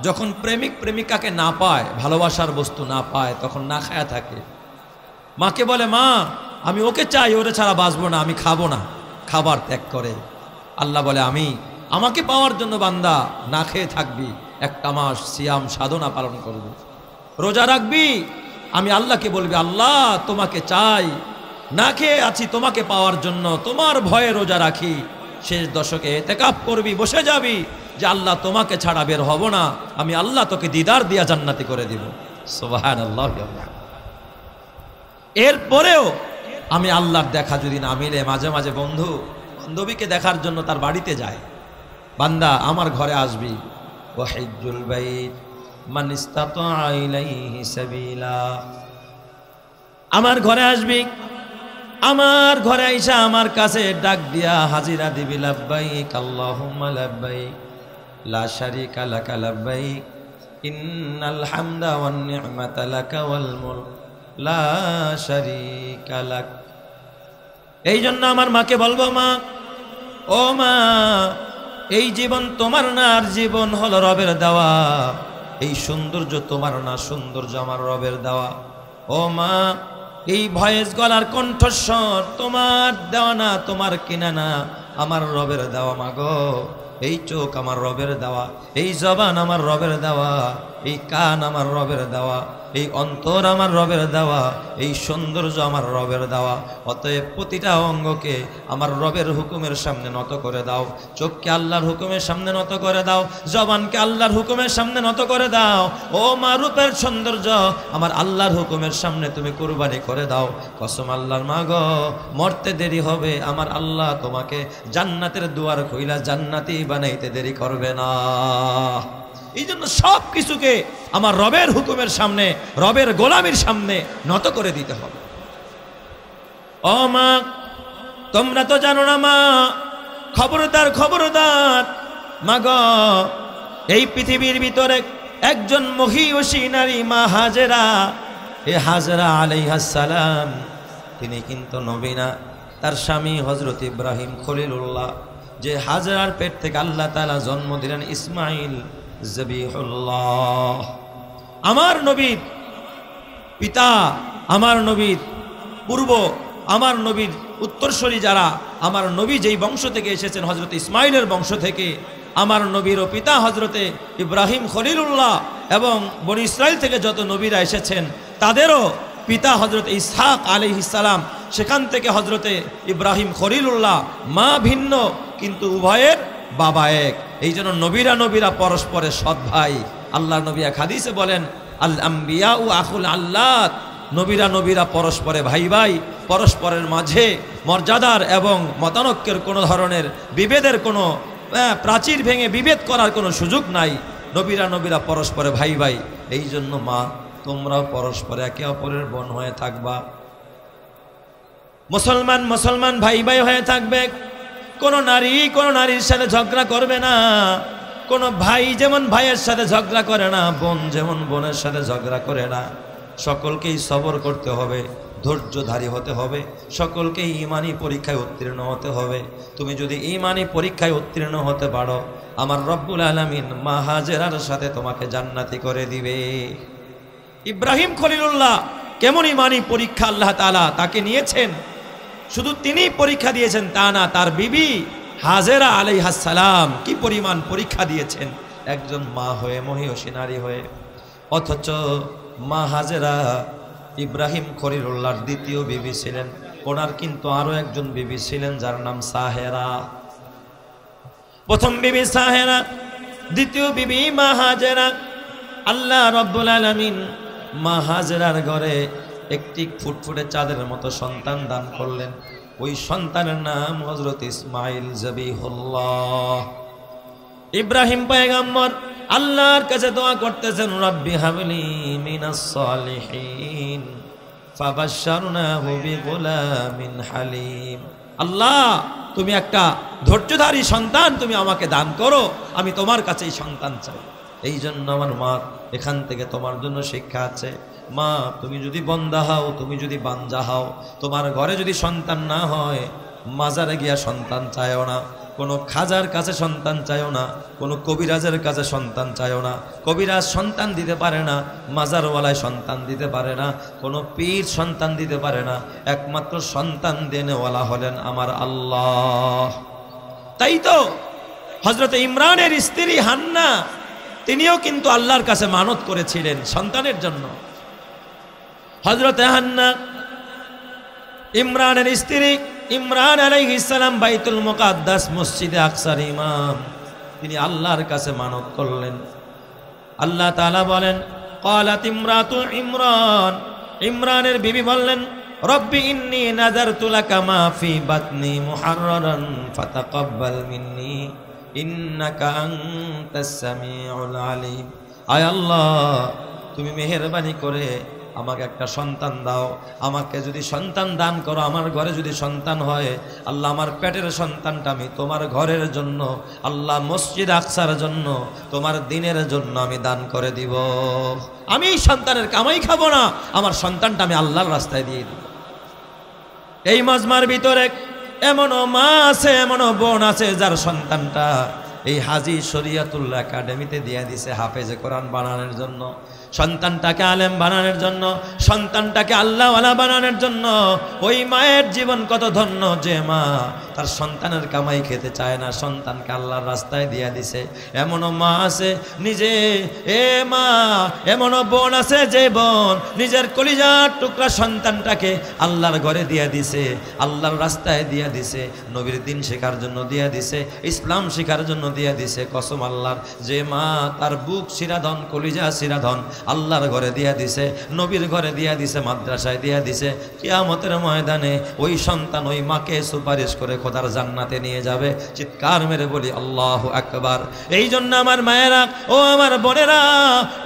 যখন প্রেমিক প্রেমিকাকে না পায়, ভালোবাসার বস্তু না পায়, তখন না খায়া থাকে। মাকে বলে, মা আমি ওকে চাই, ওরে ছাড়া বাঁচবো না, আমি খাবো না, খাবার ত্যাগ করে। আল্লাহ বলে, আমাকে পাওয়ার জন্য বান্দা না খেয়ে থাকবি, একটা মাস সিয়াম সাধনা পালন করবি, রোজা রাখবি। আমি আল্লাহকে বলবি, আল্লাহ তোমাকে চাই, না খেয়ে আছি তোমাকে পাওয়ার জন্য, তোমার ভয়ে রোজা রাখি। শেষ দশকে ইতিকাফ করবি, বসে যাবি যে আল্লাহ তোমাকে ছাড়া বের হব না, আমি আল্লাহ তোকে দিদার দিয়া জান্নাতি করে দিব। সুবহানাল্লাহ। এরপরেও আমি আল্লাহর দেখা যদি না মিলে, মাঝে মাঝে বন্ধু বান্ধবীকে দেখার জন্য তার বাড়িতে যায়। বান্দা আমার ঘরে আসবি, ওয়াহিজ্জুল বাইত মান ইসতাতা ইলাইহি সাবিলা। আমার ঘরে আসবি, আমার ঘরে আইসা আমার কাছে ডাক দিয়া হাজিরা দিবি, লাব্বাইক আল্লাহুম্মা লাব্বাইক লা শারীকা লাকা লাব্বাইক ইন্নাল হামদা ওয়ান নি'মাতা লাকা ওয়াল মুলক লা শারীকা লাক। এই জন্য আমার মাকে বলবো, মা ও মা, এই জীবন তোমার না, আর জীবন হলো রবের দেওয়া। এই সৌন্দর্য তোমার না, সৌন্দর্য আমার রবের দেওয়া। ও মা, এই ভয়েস গলার কণ্ঠস্বর তোমার দেওয়া না, তোমার কিনা না, আমার রবের দেওয়া। মাগো, এই চোখ আমার রবের দেওয়া, এই জবান আমার রবের দেওয়া, এই কান আমার রবের দেওয়া, এই অন্তর আমার রবের দেওয়া, এই সৌন্দর্য আমার রবের দেওয়া। অতএব প্রতিটা অঙ্গকে আমার রবের হুকুমের সামনে নত করে দাও। চোখকে আল্লাহর হুকুমের সামনে নত করে দাও, জবানকে আল্লাহর হুকুমের সামনে নত করে দাও। ও মা, রূপের সৌন্দর্য আমার আল্লাহর হুকুমের সামনে তুমি কুরবানি করে দাও। কসম আল্লাহর, মা গো, মরতে দেরি হবে, আমার আল্লাহ তোমাকে জান্নাতের দুয়ার খুইলা জান্নাতি বানাইতে দেরি করবে না। এই জন্য সব কিছুকে আমার রবের হুকুমের সামনে, রবের গোলামির সামনে নত করে দিতে হবে। ও মা, তোমরা তো জানো না মা, খবরদার খবরদার মা গো, এই পৃথিবীর ভিতরে একজন মহিয়সী নারী মা হাজেরা, এ হাজেরা আলাইহিস সালাম, তিনি কিন্তু নবী না। তার স্বামী হযরত ইব্রাহিম খলিলুল্লাহ, যে হাজেরার পেট থেকে আল্লাহ তাআলা জন্ম দিলেন ইসমাইল জবিহুল্লাহ। আমার নবীর পিতা, আমার নবীর পূর্ব, আমার নবীর উত্তরসূরি যারা, আমার নবী যেই বংশ থেকে এসেছেন হযরত ইসমাইলের বংশ থেকে, আমার নবীরও পিতা হযরতে ইব্রাহিম খলিলুল্লাহ, এবং বনি ইসরাইল থেকে যত নবীরা এসেছেন তাদেরও পিতা হযরত ইসহাক আলাইহিস সালাম, সেখান থেকে হযরতে ইব্রাহিম খলিলুল্লাহ। মা ভিন্ন কিন্তু উভয়ের বাবা এক। এই জন্য নবীরা পরস্পরের সৎ ভাই। আল্লাহ নবী এক হাদিসে বলেন, আল আম্বিয়া ও আখুল আল্লাহ, নবীরা পরস্পরে ভাই ভাই, পরস্পরের মাঝে মর্যাদার এবং মতানৈক্যের কোনো ধরনের বিভেদের কোনো প্রাচীর ভেঙে বিভেদ করার কোনো সুযোগ নাই। নবীরা পরস্পরে ভাই ভাই। এই জন্য মা, তোমরাও পরস্পরে একে অপরের বোন হয়ে থাকবা, মুসলমান ভাই ভাই হয়ে থাকবে। কোনো নারীর সাথে ঝগড়া করবে না। কোনো ভাই যেমন ভাইয়ের সাথে ঝগড়া করে না, বোন যেমন বোনের সাথে ঝগড়া করে না। সকলকেই সবর করতে হবে, ধৈর্যধারী হতে হবে, সকলকেই ঈমানি পরীক্ষায় উত্তীর্ণ হতে হবে। তুমি যদি ঈমানি পরীক্ষায় উত্তীর্ণ হতে পারো, আমার রব্বুল আলামিন মা হাজেরার সাথে তোমাকে জান্নাতি করে দিবে। ইব্রাহিম খলিলুল্লাহ কেমন ঈমানি পরীক্ষা আল্লাহ তাআলা তাকে নিয়েছেন, শুধু তিনি পরীক্ষা দিয়েছেন তা না, তার বিবি হাজেরা আলাইহিস সালাম কি পরিমাণ পরীক্ষা দিয়েছেন একজন মা হয়ে, মহিয়সী নারী হয়ে। অথচ মা হাজেরা ইব্রাহিম খলিলুল্লাহর দ্বিতীয় বিবি ছিলেন। ওনার কিন্তু আরো একজন বিবি ছিলেন যার নাম সাহেরা। প্রথম বিবি সাহেরা, দ্বিতীয় বিবি মা হাজেরা। আল্লাহ রাব্বুল আলামিন মা হাজেরার ঘরে একটি ফুটফুটে চাঁদের মতো সন্তান দান করলেন। ওই সন্তানের নাম হযরত ইসমাইল জবিহুল্লাহ। ইব্রাহিম পয়গম্বর আল্লাহর কাছে দোয়া করতেছেন, রব্বি হাবলি মিনাস সালিহিন ফাবাশশারনাহু বিগুলামিন হালিম। আল্লাহ, তুমি একটা ধৈর্যধারী সন্তান তুমি আমাকে দান করো, আমি তোমার কাছেই সন্তান চাই। এই জন্য আমার মা, এখান থেকে তোমার জন্য শিক্ষা আছে। মা, তুমি যদি বন্দা হও, তুমি যদি বাঞ্জা হও, তোমার ঘরে যদি সন্তান না হয়, মাজারে গিয়া সন্তান চায়ও না। কোনো খাজার কাছে সন্তান চাইও না, কোনো কবিরাজের কাছে সন্তান চাইও না। কবিরাজ সন্তান দিতে পারে না, মাজারওয়ালায় সন্তান দিতে পারে না, কোনো পীর সন্তান দিতে পারে না। একমাত্র সন্তান দেনেওয়ালা হলেন আমার আল্লাহ। তাই তো হযরত ইমরানের স্ত্রী হান্না তিনিও কিন্তু আল্লাহর কাছে মানত করেছিলেন সন্তানের জন্য। হযরত হান্না ইমরানের স্ত্রী, ইমরান আলাইহিস সালাম বাইতুল মুকাদ্দাস মসজিদে আকসার ইমাম, তিনি আল্লাহর কাছে মানত করলেন। আল্লাহ তাআলা বলেন, ক্বালাত ইমরাতু ইমরান, ইমরানের বিবি বললেন, রব্বি ইন্নী নাযারতু লাকা মা ফি বাতনি মুহাররারান ফাতাকাব্বাল মিন্নী ইন্নাকা আনতাস সামিউল আলিম। আয় আল্লাহ, তুমি মেহেরবানি করে আমাকে একটা সন্তান দাও। আমাকে যদি সন্তান দান করো, আমার ঘরে যদি সন্তান হয়, আল্লাহ আমার পেটের সন্তানটা আমি তোমার ঘরের জন্য, আল্লাহ মসজিদ আকসার জন্য, তোমার দিনের জন্য আমি দান করে দিব। আমি এই সন্তানের কামাই খাবো না, আমার সন্তানটা আমি আল্লাহর রাস্তায় দিয়ে দিব। এই মজমার ভিতরে এমনও মা আছে, এমনও বোন আছে যার সন্তানটা এই হাজী শরিয়াতুল্লাহ একাডেমিতে দিয়ে দিছে হাফেজে কোরআন বানানোর জন্য, সন্তানটাকে আলেম বানানোর জন্য, সন্তানটাকে আল্লাহওয়ালা বানানোর জন্য। ওই মায়ের জীবন কত ধন্য যে মা তার সন্তানের কামাই খেতে চায় না, সন্তানকে আল্লাহর রাস্তায় দিয়ে দিছে। এমনও মা আছে নিজে, মা এমনও বোন আছে যে বোন নিজের কলিজার টুকরা সন্তানটাকে আল্লাহর ঘরে দিয়ে দিছে, আল্লাহর রাস্তায় দিয়ে দিছে, নবীর দিন শেখার জন্য দিয়ে দিছে, ইসলাম শেখার জন্য দিয়ে দিছে। কসম আল্লাহর, যে মা তার বুক শিরাধন, কলিজা শিরাধন আল্লাহর ঘরে দিয়া দিছে, নবীর ঘরে দিয়া দিছে, মাদ্রাসায় দিয়া দিছে, কিয়ামতের ময়দানে ওই সন্তান ওই মাকে সুপারিশ করে খোদার জান্নাতে নিয়ে যাবে। চিৎকার মেরে বলি আল্লাহু আকবার। এই জন্য আমার মায়েরা, ও আমার বোনেরা,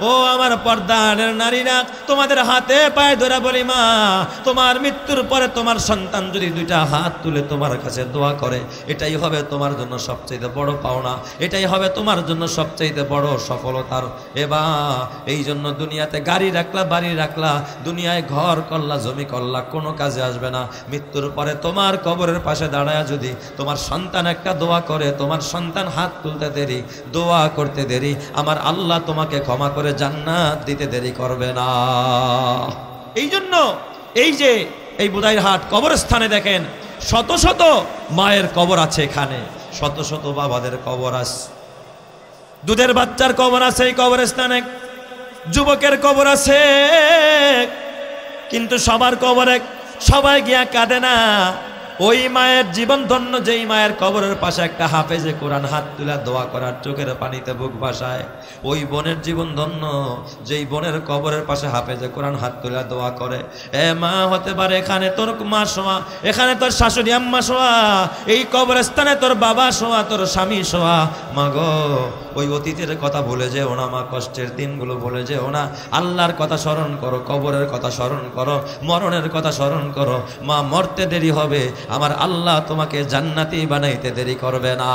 ও আমার পর্দার নারীরা, তোমাদের হাতে পায়ে ধরে বলি, মা তোমার মৃত্যুর পরে তোমার সন্তান যদি দুইটা হাত তুলে তোমার কাছে দোয়া করে, এটাই হবে তোমার জন্য সবচেয়ে বড় পাওনা, এটাই হবে তোমার জন্য সবচেয়ে বড় সফলতার। এই জন্য দুনিয়াতে গাড়ি রাখলা, বাড়ি রাখলা, দুনিয়ায় ঘর করলা, জমি করলা, কোনো কাজে আসবে না। মৃত্যুর পরে তোমার কবরের পাশে দাঁড়ায় যদি তোমার সন্তান একটা দোয়া করে, তোমার সন্তান হাত তুলতে দেরি, দোয়া করতে দেরি, আমার আল্লাহ তোমাকে ক্ষমা করে জান্নাত দিতে দেরি করবে না। এই জন্য এই যে এই বুদাইরহাট কবরস্থানে দেখেন শত শত মায়ের কবর আছে, এখানে শত শত বাবাদের কবর আছে, দুধের বাচ্চার কবর আছে এই কবরস্থানে, যুবকের কবর আছে, কিন্তু সবার কবরে সবাই গিয়া কাঁদে না। ওই মায়ের জীবন ধন্য যেই মায়ের কবরের পাশে একটা হাফেজে কোরআন হাত তুলে দোয়া করার চোখের পানিতে বুক ভাসায়, ওই বোনের জীবন ধন্য যেই বোনের কবরের পাশে হাফেজে কোরআন হাত তুলে দোয়া করে। এ মা, হতে পারে এখানে তোর মা শোয়া, এখানে তোর শাশুড়ি আম্মা শোয়া, এই কবরস্থানে তোর বাবা শোয়া, তোর স্বামী শোয়া। মা গো, ওই অতীতের কথা ভুলে যেও না মা, কষ্টের দিনগুলো ভুলে যেও না, আল্লাহর কথা স্মরণ করো, কবরের কথা স্মরণ করো, মরণের কথা স্মরণ করো। মা, মরতে দেরি হবে, আমার আল্লাহ তোমাকে জান্নাতি বানাইতে দেরি করবে না।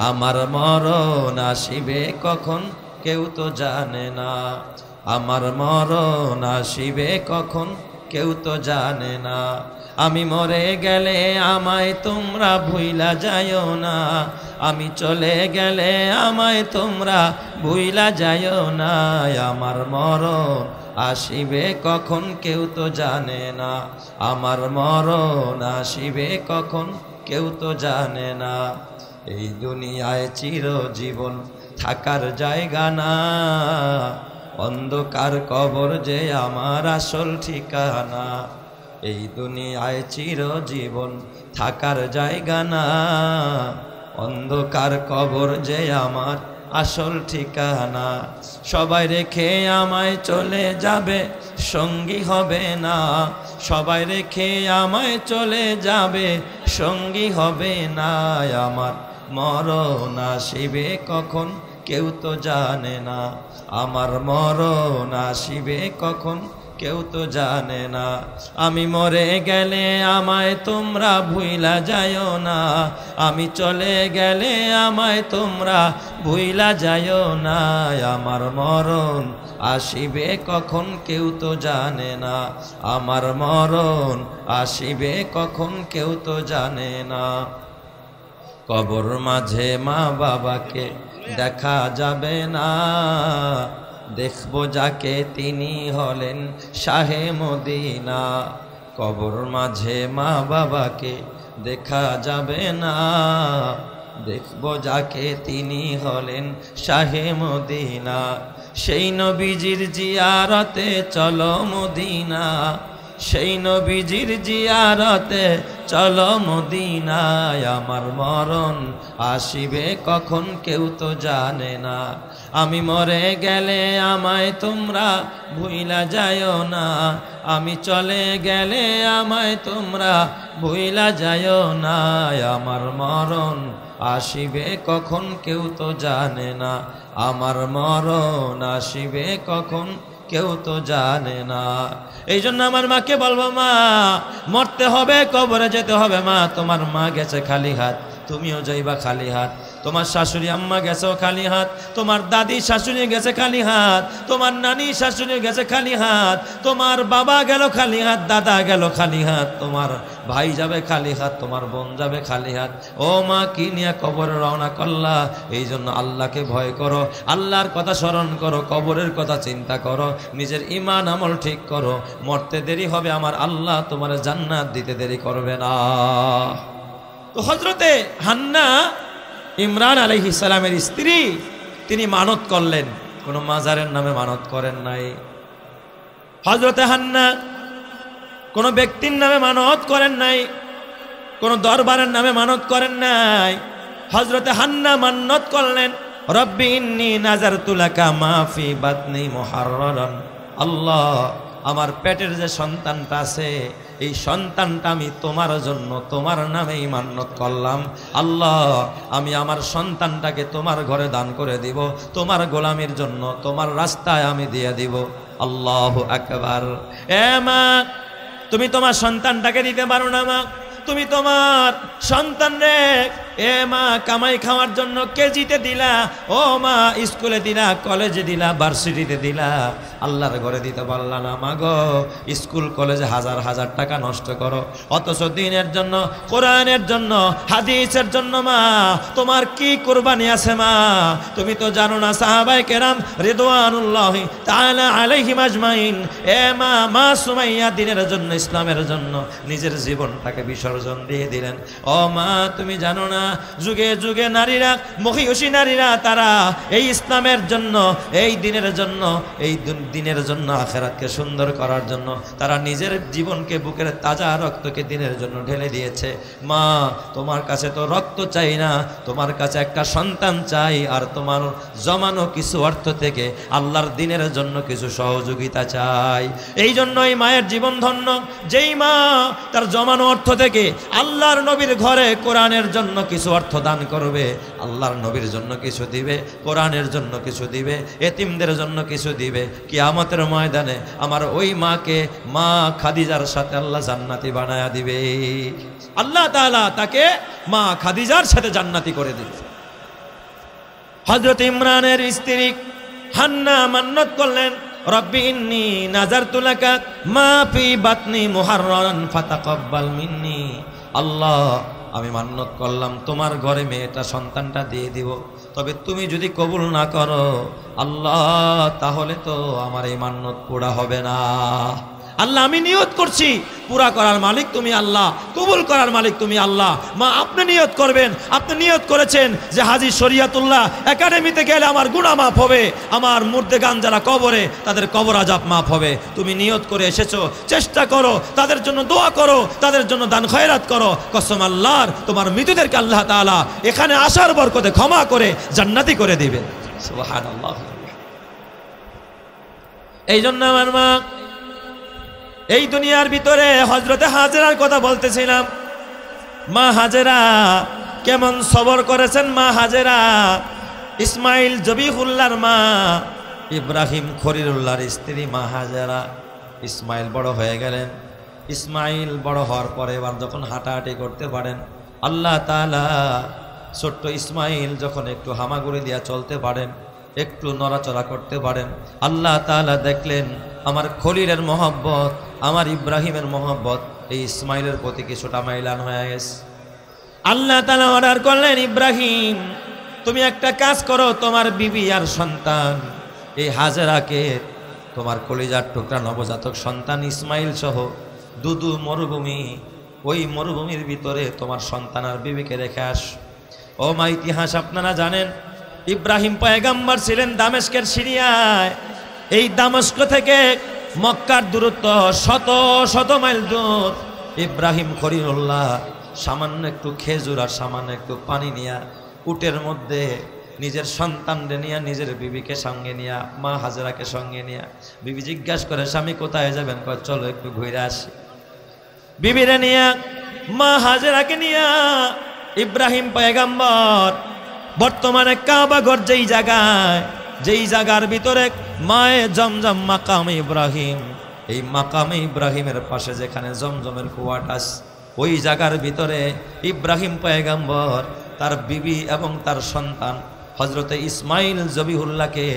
আমার মরণ আসিবে কখন কেউ তো জানে না, আমার মরণ আসিবে কখন কেউ তো জানে না। আমি মরে গেলে আমায় তোমরা ভুইলা যাইও না, আমি চলে গেলে আমায় তোমরা ভুইলা যাইও না। আমার মরণ আসিবে কখন কেউ তো জানে না, আমার মরণ আসিবে কখন কেউ তো জানে না। এই দুনিয়ায় চিরজীবন থাকার জায়গা না, অন্ধকার কবর যে আমার আসল ঠিকানা। এই দুনিয়ায় চিরজীবন থাকার জায়গা না, অন্ধকার কবর যে আমার আসল ঠিকানা। সবাই রেখে আমায় চলে যাবে, সঙ্গী হবে না, সবাই রেখে আমায় চলে যাবে, সঙ্গী হবে না। আমার মরণ আসিবে কখন কেউ তো জানে না, আমার মরণ আসিবে কখন কেউ তো জানে না। আমি মরে গেলে আমায় তোমরা ভুইলা যাইও না, আমি চলে গেলে আমায় তোমরা ভুইলা যাইও না। আমার মরণ আসিবে কখন কেউ তো জানে না, আমার মরণ আসিবে কখন কেউ তো জানে না। কবর মাঝে মা বাবাকে দেখা যাবে না, দেখব যাকে তিনি হলেন শাহে মদিনা। কবর মাঝে মা বাবাকে দেখা যাবে না, দেখব যাকে তিনি হলেন শাহে মদিনা। সেই নবীজির জিয়ারতে চলো মদিনা, সেই নবীজির জিয়ারতে চলো মদিনায়। আমার মরণ আসিবে কখন কেউ তো জানে না, আমি মরে গেলে আমায় তোমরা ভুইলা যায়ও না, আমি চলে গেলে আমায় তোমরা ভুইলা যায়ও না। আমার মরণ আসিবে কখন কেউ তো জানে না, আমার মরণ আসিবে কখন কেউ তো জানে না। এই জন্য আমার মাকে বলবো, মা মরতে হবে, কবরে যেতে হবে। মা তোমার মা গেছে খালি হাত, তুমিও যাইবা খালি হাত। তোমার শাশুড়ি আম্মা গেছেও খালি হাত, তোমার দাদি শাশুড়ি গেছে খালি হাত, তোমার নানি শাশুড়ি গেছে খালি হাত, তোমার বাবা গেল খালি হাত, দাদা গেল খালি হাত, তোমার ভাই যাবে খালি হাত, তোমার বোন যাবে খালি হাত। ও মা কি নিয়ে কবরে রওনা করলা? এই জন্য আল্লাহকে ভয় করো, আল্লাহর কথা স্মরণ করো, কবরের কথা চিন্তা করো, নিজের ঈমান আমল ঠিক করো। মরতে দেরি হবে, আমার আল্লাহ তোমার জান্নাত দিতে দেরি করবে না। তো হযরতে হান্না ইমরান আলাইহিস সালামের স্ত্রী, তিনি মানত করলেন, কোনো মাজারের নামে মানত করেন নাই। হযরতে হান্না কোনো ব্যক্তির নামে মানত করেন নাই, কোনো দরবারের নামে মানত করেন নাই। হযরতে হান্না মান্নত করলেন, রব্বি ইন্নী নাযারতু লাকা মা ফি বাতনি মুহাররারান। আল্লাহ, আমার পেটের যে সন্তানটা আছে, এই সন্তানটা আমি তোমার জন্য তোমার নামেই মান্নত করলাম। আল্লাহ, আমি আমার সন্তানটাকে তোমার ঘরে দান করে দিব, তোমার গোলামির জন্য তোমার রাস্তায় আমি দিয়ে দিব। আল্লাহু আকবার। এ মা, তুমি তোমার সন্তানটাকে দিতে পারো না মা? তুমি তোমার সন্তান রে এ মা কামাই খাওয়ার জন্য কেজিতে দিলা, ও মা স্কুলে দিলা, কলেজে দিলা, ভার্সিটিতে দিলা, আল্লাহর ঘরে দিতে পারলা না। মা গো, স্কুল কলেজে হাজার হাজার টাকা নষ্ট করো, অথচ দিনের জন্য, কোরআনের জন্য, হাদিসের জন্য মা তোমার কি কুরবানি আছে মা? তুমি তো জানো না সাহাবায়ে কেরাম রিদওয়ানুল্লাহি তাআলা আলাইহিম আজমাইন, এ মা মা সুমাইয়া দিনের জন্য, ইসলামের জন্য নিজের জীবনটাকে বিসর্জন দিয়ে দিলেন। ও মা, তুমি জানো না যুগে যুগে নারীরা, মহিষী নারীরা, তারা এই ইসলামের জন্য, এই দিনের জন্য, এই দিনের জন্য, আখিরাতকে সুন্দর করার জন্য তারা নিজের জীবনকে, বুকের তাজা রক্তকে দিনের জন্য ঢেলে দিয়েছে। মা, তোমার কাছে তো রক্ত চাই না, তোমার কাছে একটা সন্তান চাই, আর তোমার জমানো কিছু অর্থ থেকে আল্লাহর দিনের জন্য কিছু সহযোগিতা চাই। এই জন্যই মায়ের জীবন ধন্য। যেই মা তার জমানো অর্থ থেকে আল্লাহর নবীর ঘরে কোরআনের জন্য কিছু অর্থ দান করবে, আল্লাহর নবীর জন্য কিছু দিবে, কোরআনের জন্য কিছু দিবে, এতিমদের জন্য কিছু দিবে, কিয়ামতের ময়দানে আমার ওই মাকে, মা খাদিজার সাথে আল্লাহ জান্নাতি বানায়া দিবে। আল্লাহ তাআলা তাকে মা খাদিজার সাথে জান্নাতি করে দিবে। হযরত ইমরানের স্ত্রী হান্না মান্নত করলেন, রব্বি ইন্নী নাযারতু লাকা মা ফি বাতনি মুহাররারান ফাতাকাব্বাল মিন্নি। আল্লাহ, আমি মান্নত করলাম তোমার ঘরে মেয়েটা, সন্তানটা দিয়ে দিব, তবে তুমি যদি কবুল না করো আল্লাহ, তাহলে তো আমার এই মান্নত পুরা হবে না। আল্লাহ, আমি নিয়ত করছি, পুরা করার মালিক তুমি আল্লাহ, কবুল করার মালিক তুমি আল্লাহ। মা, আপনি নিয়ত করবেন, আপনি নিয়ত করেছেন যে হাজী শরিয়াতুল্লাহ একাডেমিতে গেলে আমার গুনাহ মাফ হবে, আমার মুর্দেগান যারা কবরে তাদের কবর আযাব মাফ হবে। তুমি নিয়ত করে এসেছো, চেষ্টা করো, তাদের জন্য দোয়া করো, তাদের জন্য দান খয়রাত করো। কসম আল্লাহর, তোমার মৃতদেরকে আল্লাহ তাআলা এখানে আসার বরকতে ক্ষমা করে জান্নাতি করে দিবেন। সুবহানাল্লাহ। এই জন্য আমার মা, এই দুনিয়ার ভিতরে হযরতে হাজেরার কথা বলতেছিলাম। মা হাজেরা কেমন সবর করেছেন। মা হাজেরা ইসমাইল জবিহুল্লাহর মা, ইব্রাহিম খলিলুল্লাহর স্ত্রী মা হাজেরা। ইসমাইল বড় হয়ে গেলেন। ইসমাইল বড় হওয়ার পরে এবার যখন হাঁটাহাঁটি করতে পারেন, আল্লাহ তাআলা ছোট্ট ইসমাইল যখন একটু হামাগুড়ি দিয়া চলতে পারেন, একটু নড়াচড়া করতে পারেন, আল্লাহ তাআলা দেখলেন আমার খলিলের মহব্বত, আমার ইব্রাহিমের মহব্বত এই ইসমাইলের প্রতি কিছুটা মাইলান হয়ে গেছে। আল্লাহ তাআলা অর্ডার করলেন, ইব্রাহিম তুমি একটা কাজ করো, তোমার বিবি আর সন্তান এই হাজেরাকে, তোমার কলিজার টুকরা নবজাতক সন্তান ইসমাইল সহ দুদু মরুভূমি, ওই মরুভূমির ভিতরে তোমার সন্তান আর বিবিকে রেখে আস। ও মা, ইতিহাস আপনারা জানেন, ইব্রাহিম পয়গম্বর ছিলেন দামেস্কের সিরিয়ায়। এই দামেস্ক থেকে মক্কার দূরত্ব শত শত মাইল দূর। ইব্রাহিম খলিলুল্লাহ সামান্য একটু খেজুর আর সামান্য একটু পানি নিয়া উটের মধ্যে নিজের সন্তানকে নিয়ে, নিজের বিবিকে সঙ্গে নিয়া, মা হাজেরাকে সঙ্গে নিয়া, বিবি জিজ্ঞাসা করে স্বামী কোথায় যাবেন? কয় চলো একটু ঘুরে আসি। বিবিরে নিয়া, মা হাজেরাকে নিয়া ইব্রাহিম পয়গম্বর বর্তমানে কাবা ঘর যেই জায়গার ভিতরে মায়ে জমজম মাকামে ইব্রাহিম, এই মাকামে ইব্রাহিমের পাশে যেখানে জমজমের কুয়াটা, ওই জায়গার ভিতরে ইব্রাহিম পয়গম্বর তার বিবি এবং তার সন্তান হজরতে ইসমাইল জবিহুল্লাহকে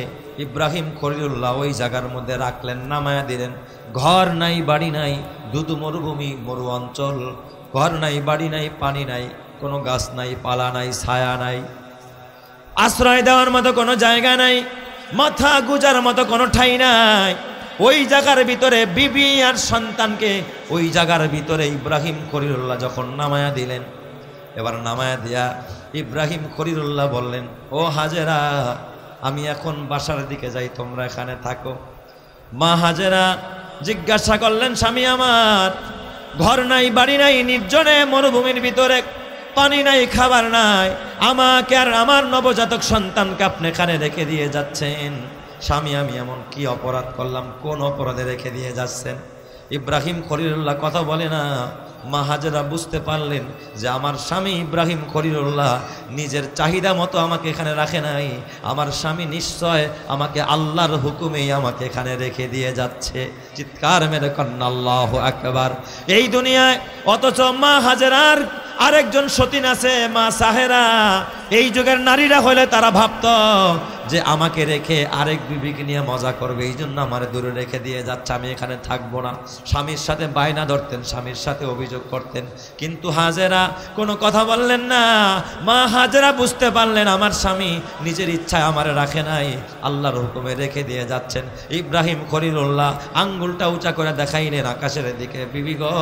ইব্রাহিম খলিলুল্লাহ ওই জায়গার মধ্যে রাখলেন, নামায়া দিলেন। ঘর নাই, বাড়ি নাই, দুদু মরুভূমি, মরু অঞ্চল, ঘর নাই, বাড়ি নাই, পানি নাই, কোনো গাছ নাই, পালা নাই, ছায়া নাই, আশ্রয় দেওয়ার মতো কোনো জায়গা নাই, মাথা গুজার মতো কোনো ঠাই নাই। ওই জায়গার ভিতরে বিবি আর সন্তানকে ওই জায়গার ভিতরে ইব্রাহিম খলিলুল্লাহ যখন নামায়া দিলেন, এবার নামায়া দিয়া ইব্রাহিম খলিলুল্লাহ বললেন, ও হাজেরা আমি এখন বাসার দিকে যাই, তোমরা এখানে থাকো। মা হাজেরা জিজ্ঞাসা করলেন, স্বামী আমার ঘর নাই, বাড়ি নাই, নির্জনে মরুভূমির ভিতরে, পানি নাই, খাবার নাই, আমাকে আর আমার নবজাতক সন্তানকে আপনি এখানে রেখে দিয়ে যাচ্ছেন। স্বামী আমি এমন কি অপরাধ করলাম, কোন অপরাধে রেখে দিয়ে যাচ্ছেন? ইব্রাহিম খলিলুল্লাহ কথা বলে না। মা হাজেরা বুঝতে পারলেন যে আমার স্বামী ইব্রাহিম খলিলুল্লাহ নিজের চাহিদা মতো আমাকে এখানে রাখে নাই, আমার স্বামী নিশ্চয় আমাকে আল্লাহর হুকুমেই আমাকে এখানে রেখে দিয়ে যাচ্ছে। চিৎকার মেরে কন্যা আল্লাহু আকবার। এই দুনিয়ায় অথচ মা হাজেরার আরেকজন সতীন আছে, মা সাহেরা। এই যুগের নারীরা হলে তারা ভাবত যে আমাকে রেখে আরেক বিবিকে নিয়ে মজা করবে, এই জন্য আমার দূরে রেখে দিয়ে যাচ্ছে, আমি এখানে থাকবো না। স্বামীর সাথে বায়না ধরতেন, স্বামীর সাথে অভিযোগ করতেন, কিন্তু হাজেরা কোনো কথা বললেন না। মা হাজেরা বুঝতে পারলেন আমার স্বামী নিজের ইচ্ছায় আমার রাখে নাই, আল্লাহর হুকুমে রেখে দিয়ে যাচ্ছেন। ইব্রাহিম খলিলুল্লাহ আঙ্গুলটা উঁচা করে দেখাইলেন আকাশের দিকে, বিবি গো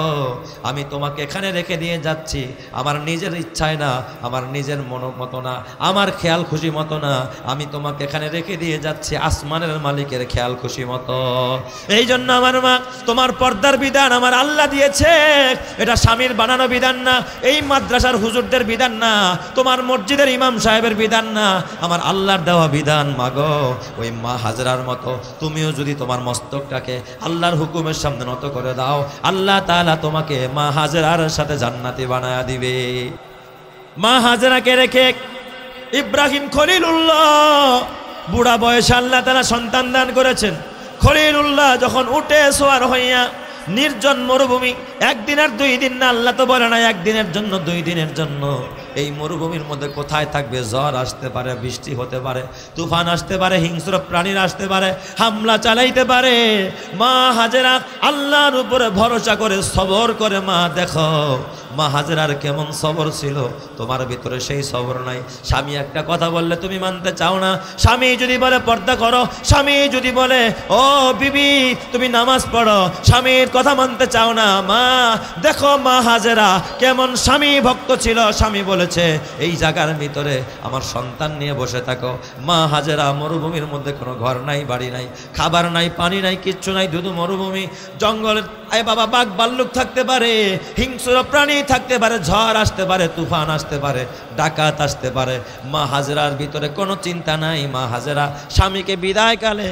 আমি তোমাকে এখানে রেখে দিয়ে যাচ্ছি, আমার নিজের ইচ্ছায় না, আমার নিজের মতো না, আমার খেয়াল খুশি মতো না, আমি তোমাকে এখানে রেখে দিয়ে যাচ্ছি আসমানের মালিকের খেয়াল খুশি মতো। এই জন্য আমার মা, তোমার পর্দার বিধান আমার আল্লাহ দিয়েছে, এটা স্বামীর বানানো বিধান না, এই মাদ্রাসার হুজুরদের বিধান না, তোমার মসজিদের ইমাম সাহেবের বিধান না, আমার আল্লাহর দেওয়া বিধান। মাগো ওই মা হাজরার মতো তুমিও যদি তোমার মস্তকটাকে আল্লাহর হুকুমের সামনে নত করে দাও, আল্লাহ তাআলা তোমাকে মা হাজরার সাথে জান্নাতি বানায়া দিবে। মা হাজরাকে রেখে ইব্রাহিম খলিলুল্লাহ বুড়া বয়সে আল্লাহ তাআলা সন্তান দান করেছেন। খলিলুল্লাহ যখন উঠে সোয়ার হইয়া নির্জন মরুভূমি, একদিন আর 2 দিন না, আল্লাহ তো বলে না একদিনের জন্য 2 দিনের জন্য, এই মরুভূমির মধ্যে কোথায় থাকবে? ঝড় আসতে পারে, বৃষ্টি হতে পারে, তুফান আসতে পারে, হিংস্র প্রাণীরা আসতে পারে, হামলা চালাইতে পারে। মা হাজেরা আল্লাহর উপরে ভরসা করে সবর করে। মা দেখো মা হাজেরার কেমন সবর ছিল, তোমার ভিতরে সেই সবর নাই। স্বামী একটা কথা বললে তুমি মানতে চাও না, স্বামী যদি বলে পর্দা করো, স্বামী যদি বলে ও বিবি তুমি নামাজ পড়ো, স্বামীর কথা মানতে চাও না। মা দেখো মা হাজেরা কেমন স্বামী ভক্ত ছিল, স্বামী বলেছে এই জায়গার ভিতরে আমার সন্তান নিয়ে বসে থাকো। মা হাজেরা মরুভূমির মধ্যে কোনো ঘর নাই, বাড়ি নাই, খাবার নাই, পানি নাই, কিচ্ছু নাই, শুধু মরুভূমি, জঙ্গলের আয় বাবা বাঘ ভাল্লুক থাকতে পারে, হিংস্র প্রাণী থাকতে পারে, ঝড় আসতে পারে, তুফান আসতে পারে, ডাকাত আসতে পারে। মা হাজেরার ভিতরে কোনো চিন্তা নাই। মা হাজেরা স্বামীকে বিদায়কালে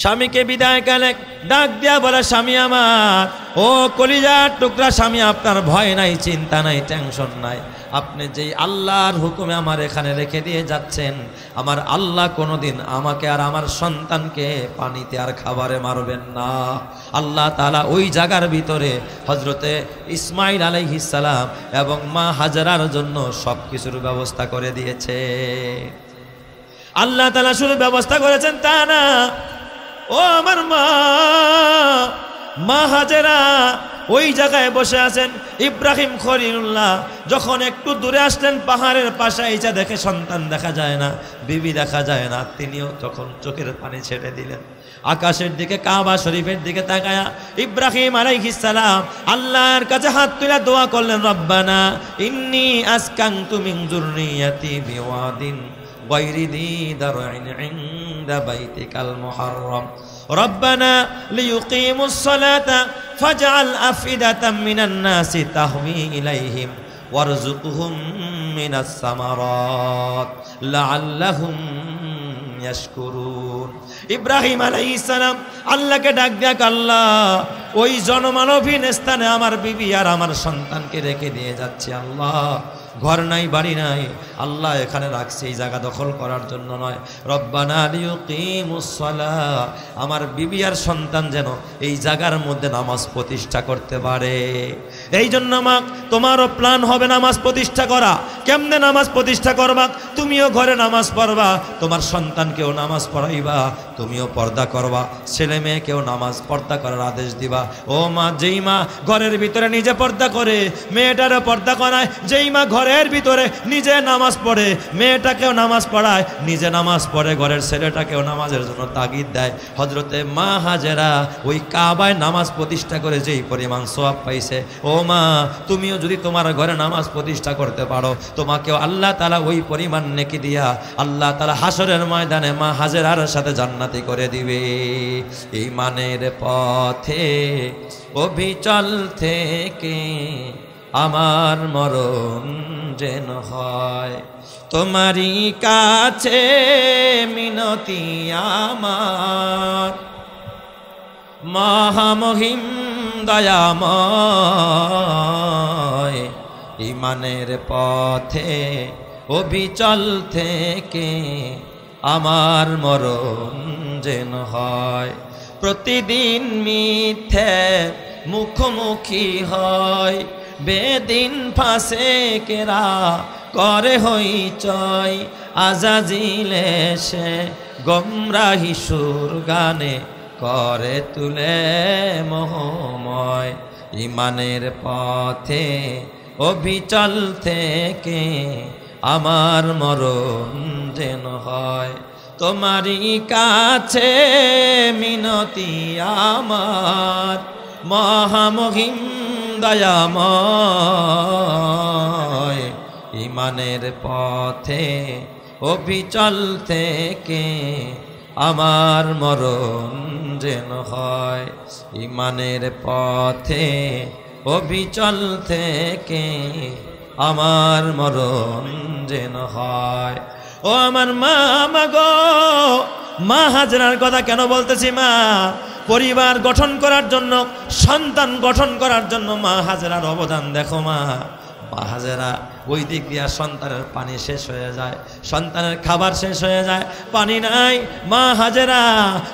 স্বামীকে বিদায়কালে ডাক দিয়া বলে, স্বামী আমার, ও কলিজার টুকরা স্বামী, আপনার ভয় নাই, চিন্তা নাই, টেনশন নাই, আপনি যেই আল্লাহর হুকুমে আমার এখানে রেখে দিয়ে যাচ্ছেন, আমার আল্লাহ কোনোদিন আমাকে আর আমার সন্তানকে পানিতে আর খাবারে মারবেন না। আল্লাহ তাআলা ওই জায়গার ভিতরে হজরতে ইসমাইল আলাইহিস সালাম এবং মা হাজেরার জন্য সব কিছুর ব্যবস্থা করে দিয়েছে। আল্লাহ তাআলা শুধু ব্যবস্থা করেছেন তা না, ও আমার মা, মা হাজেরা ওই জায়গায় বসে আছেন। ইব্রাহিম খলিলুল্লাহ যখন একটু দূরে আসলেন, পাহাড়ের পাশে এইটা দেখে সন্তান দেখা যায় না, বিবি দেখা যায় না, তিনিও তখন চোখের পানি ছেড়ে দিলেন। আকাশের দিকে, কাবা শরীফের দিকে তাকায়া ইব্রাহিম আলাইহিস সালাম আল্লাহর কাছে হাত তুলে দোয়া করলেন, রব্বানা ইন্নী আসকানতু মিন যুররিয়াতি বিওয়াদিন গায়রি যী দার'ইন ইনদা বাইতিকাল মুহাররম রব্বানা লিয়ুকিমুস সালাতা ফাজআল আফইদাতাম মিনান নাসি তাহওয়ি ইলাইহিম ওয়ারযুকহুম মিনাস সামারাত লাআল্লাহুম ইয়াশকুরুন। ইব্রাহিম আলাইহিস সালাম আল্লাহকে ডাক দেয়া, আল্লাহ ওই জনমানবহীন স্থানে আমার বিবি আর আমার সন্তানকে রেখে দিয়ে যাচ্ছে। আল্লাহ ঘর নাই, বাড়ি নাই, আল্লাহ এখানে রাখছে এই জায়গা দখল করার জন্য নয়। রব্বানা লিয়ুকিমুস সালাহ, আমার বিবি আর সন্তান যেন এই জায়গার মধ্যে নামাজ প্রতিষ্ঠা করতে পারে। এই জন্য মা তোমারও প্ল্যান হবে নামাজ প্রতিষ্ঠা করা। কেমনে নামাজ প্রতিষ্ঠা করবা? তুমিও ঘরে নামাজ পড়বা, তোমার সন্তানকেও নামাজ পড়াইবা, তুমিও পর্দা করবা, ছেলে মেয়েকেও নামাজ পর্দা করার আদেশ দিবা। ও মা, যেই মা ঘরের ভিতরে নিজে পর্দা করে মেয়েটারও পর্দা করায়, যেই মা ঘরের ভিতরে নিজে নামাজ পড়ে মেয়েটাকেও নামাজ পড়ায়, নিজে নামাজ পড়ে ঘরের ছেলেটাকেও নামাজের জন্য তাগিদ দেয়। হযরতে মা হাজেরা ওই কাবায় নামাজ প্রতিষ্ঠা করে যেই পরিমাণ সওয়াব পাইছে, ও মা তুমিও যদি তোমার ঘরে নামাজ প্রতিষ্ঠা করতে পারো, তোমাকেও আল্লাহ তাআলা ওই পরিমাণ নেকি দিয়া আল্লাহ তাআলা হাসরের ময়দানে মা হাজেরার সাথে জান্নাতি করে দিবে। ঈমানের পথে অবিচল থেকে আমার মরণ যেন হয়, তোমারই কাছে মিনতি আমার, মহামহিম দয়াময়। ঈমানের পথে অবিচল থেকে আমার মরণ যেন হয়, প্রতিদিন মিথ্যে মুখোমুখি হয়, বেদিন ফাসেকেরা করে হইচই, আজাজিল এসে গোমরাহি সুর গানে করে তুলে মোহময়। ঈমানের পথে অবিচল থেকে আমার মরণ যেন হয়, তোমারই কাছে মিনতি আমার, মহামহিম দয়াময়। ঈমানের পথে অবিচল থেকে আমার মরণ যেন হয়, ঈমানের পথে অবিচল থেকে আমার মরণ যেন হয়। ও আমার মা, গো মা হাজেরার কথা কেন বলতেছি? মা পরিবার গঠন করার জন্য, সন্তান গঠন করার জন্য মা হাজেরার অবদান দেখো। মা হাজেরা ওই দিক দিয়া সন্তানের পানি শেষ হয়ে যায়, সন্তানের খাবার শেষ হয়ে যায়, পানি নাই। মা হাজেরা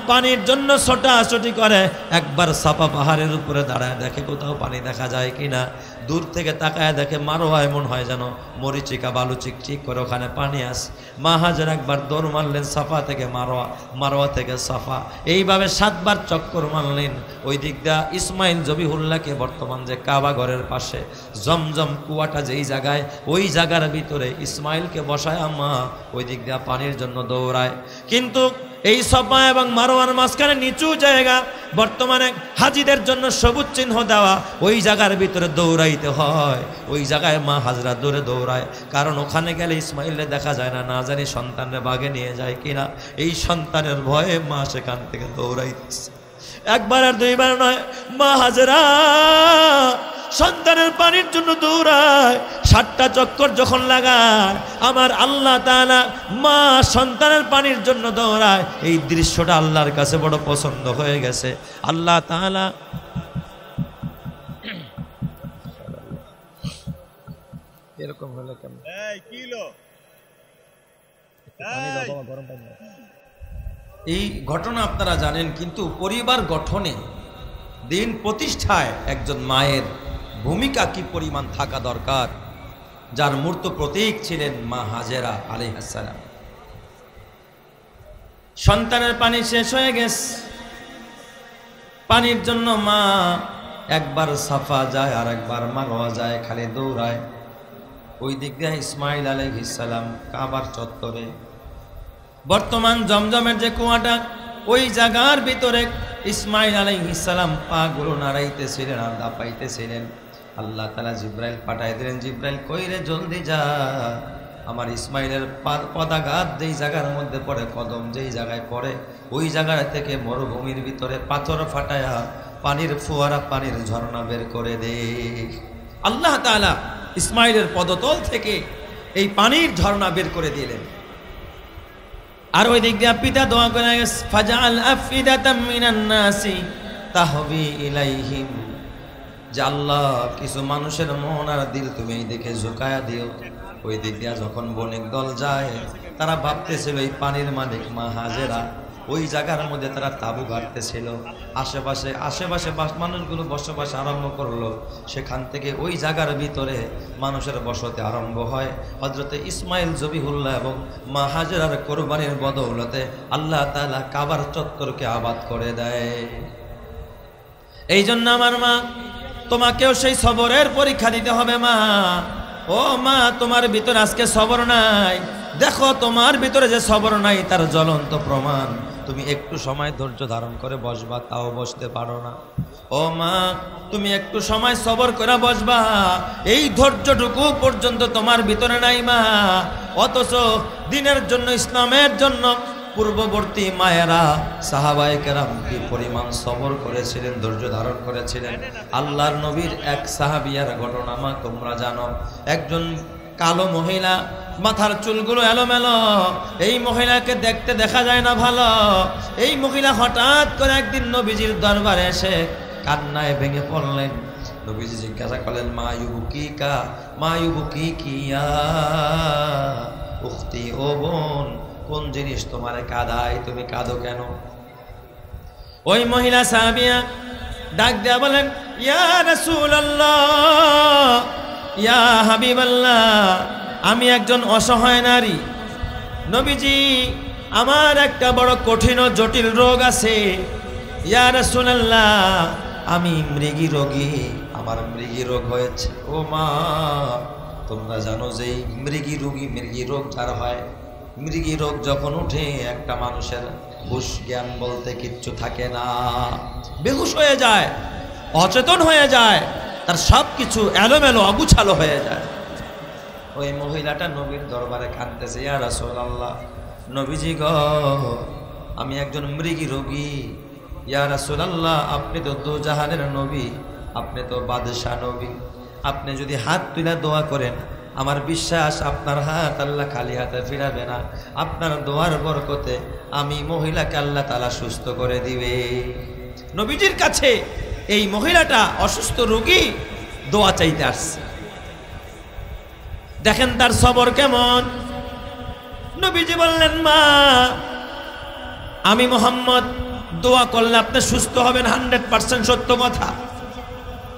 পানির জন্য ছোটাছুটি করে, একবার সাফা পাহাড়ের উপরে দাঁড়ায় দেখে কোথাও পানি দেখা যায় কিনা। দূর থেকে তাকায় দেখে মারোয়া এমন হয় যেন মরিচিকা বালু চিকচিক করে ওখানে পানি আসে। মা হাজেরা একবার দৌড় মারলেন সাফা থেকে মারোয়া, মারোয়া থেকে সাফা, এইভাবে 7 বার চক্কর মারলেন। ওই দিক দিয়া ইসমাইল জবিহুল্লাহকে, বর্তমান যে কাবা ঘরের পাশে জমজম কুয়াটা যেই জায়গায়, ওই জায়গার ভিতরে ইসমাইলকে বসায় মা ওই দিক দিয়া পানির জন্য দৌড়ায়। কিন্তু এই সাফা এবং মারওয়ার মাঝখানে নিচু জায়গা, বর্তমানে হাজিদের জন্য সবুজ চিহ্ন দেওয়া, ওই জায়গার ভিতরে দৌড়াইতে হয়। ওই জায়গায় মা হাজরা দৌড়ে দৌড়ায়, কারণ ওখানে গেলে ইসমাইলরে দেখা যায় না, না জানি সন্তানরে বাগে নিয়ে যায় কিনা। এই সন্তানের ভয়ে মা সেখান থেকে দৌড়াইতেছে। একবার আর দুইবার নয়, মা হাজরা সন্তানের পানির জন্য দৌড়ায়। 7টা চক্কর যখন লাগায়, আমার আল্লাহ তাআলা মা সন্তানের পানির জন্য দৌড়ায়। এই দৃশ্যটা আল্লাহর কাছে বড় পছন্দ হয়ে গেছে। আল্লাহ তাআলা এরকম হলো কেন? এই ঘটনা আপনারা জানেন, কিন্তু পরিবার গঠনে, দিন প্রতিষ্ঠায় একজন মায়ের ভূমিকা কি পরিমাণ থাকা দরকার, যার মূর্ত প্রতীক ছিলেন মা হাজেরা আলাইহিস সালাম। সন্তানের পানি শেষ হয়ে গেছে, পানির জন্য মা একবার সাফা যায় আর একবার মারওয়া যায়, খালি দৌড়ায়। ওই দিক দিয়ে ইসমাইল আলাইহিস সালাম কাবার চত্বরে, বর্তমান জমজমের যে কুয়াটা ওই জায়গার ভিতরে ইসমাইল আলাইহিস সালাম পা গুলো নাড়াইতেছিলেন আর দাপাইতেছিলেন। আল্লাহ তাআলা জিব্রাইল পাঠাই দিলেন, জিব্রাইল কইরে জলদি যা, আমার ইসমাইলের পদাঘাত যেই জায়গার মধ্যে পড়ে, কদম যেই জায়গায় পড়ে, ওই জায়গা থেকে মরুভূমির ভিতরে পাথর ফাটায়া পানির ফোয়ারা, পানির ঝর্ণা বের করে দে। আল্লাহ তাআলা ইসমাইলের পদতল থেকে এই পানির ঝর্ণা বের করে দিলেন। আর ওই দিক দিয়ে পিতা দোয়া করে, ফাজআল আফিদাতাম মিনান নাসি তাহবি ইলাইহিম, যে আল্লাহ কিছু মানুষের মন আর দিল তুমি এই দিকে ঝুঁকায়া দিও। ওই দিক দিয়ে যখন বণিক দল যায়, তারা ভাবতেছিল এই পানির মালিক মা হাজেরা, ওই জায়গার মধ্যে তারা তাঁবু গাড়তেছিল। আশেপাশে মানুষগুলো বসবাস আরম্ভ করলো। সেখান থেকে ওই জায়গার ভিতরে মানুষের বসতি আরম্ভ হয়। হযরতে ইসমাইল জবিহুল্লাহ এবং মা হাজেরার কোরবানির বদৌলতে আল্লাহ তাআলা কাবার চত্বরকে আবাদ করে দেয়। এই জন্য আমার মা, তোমাকেও সেই সবরের পরীক্ষা দিতে হবে মা। ও মা, তোমার ভিতরে আজকে সবর নাই, দেখো তোমার ভিতরে যে সবর নাই তার জ্বলন্ত প্রমাণ। তুমি একটু সময় ধৈর্য ধারণ করে বসবা, তাও বসতে পারো না। ও মা, তুমি একটু সময় সবর করে বসবা, এই ধৈর্যটুকু পর্যন্ত তোমার ভিতরে নাই মা। অথচ দিনের জন্য, ইসলামের জন্য পূর্ববর্তী মায়েরা সাহাবায়ে কেরাম কি পরিমাণ সবর করেছিলেন, ধৈর্য ধারণ করেছিলেন। আল্লাহর নবীর এক সাহাবিয়ার ঘটনা মা তোমরা জানো। একজন কালো মহিলা, মাথার চুলগুলো এলোমেলো, এই মহিলাকে দেখতে দেখা যায় না ভালো। এই মহিলা হঠাৎ করে একদিন নবীজির দরবারে এসে কান্নায় ভেঙে পড়লেন। নবীজি জিজ্ঞাসা করলেন, মা ইউবুকিকা, মা ইউবুকিকি ইয়া উখতি, ও বোন, কোন জিনিস তোমারে কাঁদায়, তুমি কাঁদো কেন? ওই মহিলা সাহাবিয়া ডাক দেয়া বলেন, ইয়া রাসূলুল্লাহ, ইয়া হাবিবাল্লাহ, আমি একজন অসহায় নারী। নবীজি, আমার একটা বড় কঠিন ও জটিল রোগ আছে। ইয়া রাসূলুল্লাহ, আমি মৃগী রোগী, আমার মৃগী রোগ হয়েছে। ও মা, তোমরা জানো যে মৃগী রোগ যার হয়, মৃগী রোগ যখন উঠে একটা মানুষের হুঁশ জ্ঞান বলতে কিচ্ছু থাকে না, বেহুশ হয়ে যায়, অচেতন হয়ে যায়, তার সব কিছু এলোমেলো অগুছালো হয়ে যায়। ওই মহিলাটা নবীর দরবারে কাঁদতেছে, ইয়া রাসূলুল্লাহ, নবীজি গো, আমি একজন মৃগী রোগী। ইয়া রাসূলুল্লাহ, আপনি তো দোজাহানের নবী, আপনি তো বাদশাহ নবী, আপনি যদি হাত তুলে দোয়া করেন, আমার বিশ্বাস আপনার হাত আল্লাহ খালি হাতে ফিরাবে না। আপনার দোয়ার বরকতে আমি মহিলাকে আল্লাহ তাআলা সুস্থ করে দিবে। নবীজির কাছে এই মহিলাটা অসুস্থ রোগী দোয়া চাইতে আসছে। দেখেন তার সবর কেমন। নবীজি বললেন, মা, আমি মুহাম্মদ দোয়া করলে আপনি সুস্থ হবেন, 100% সত্য কথা।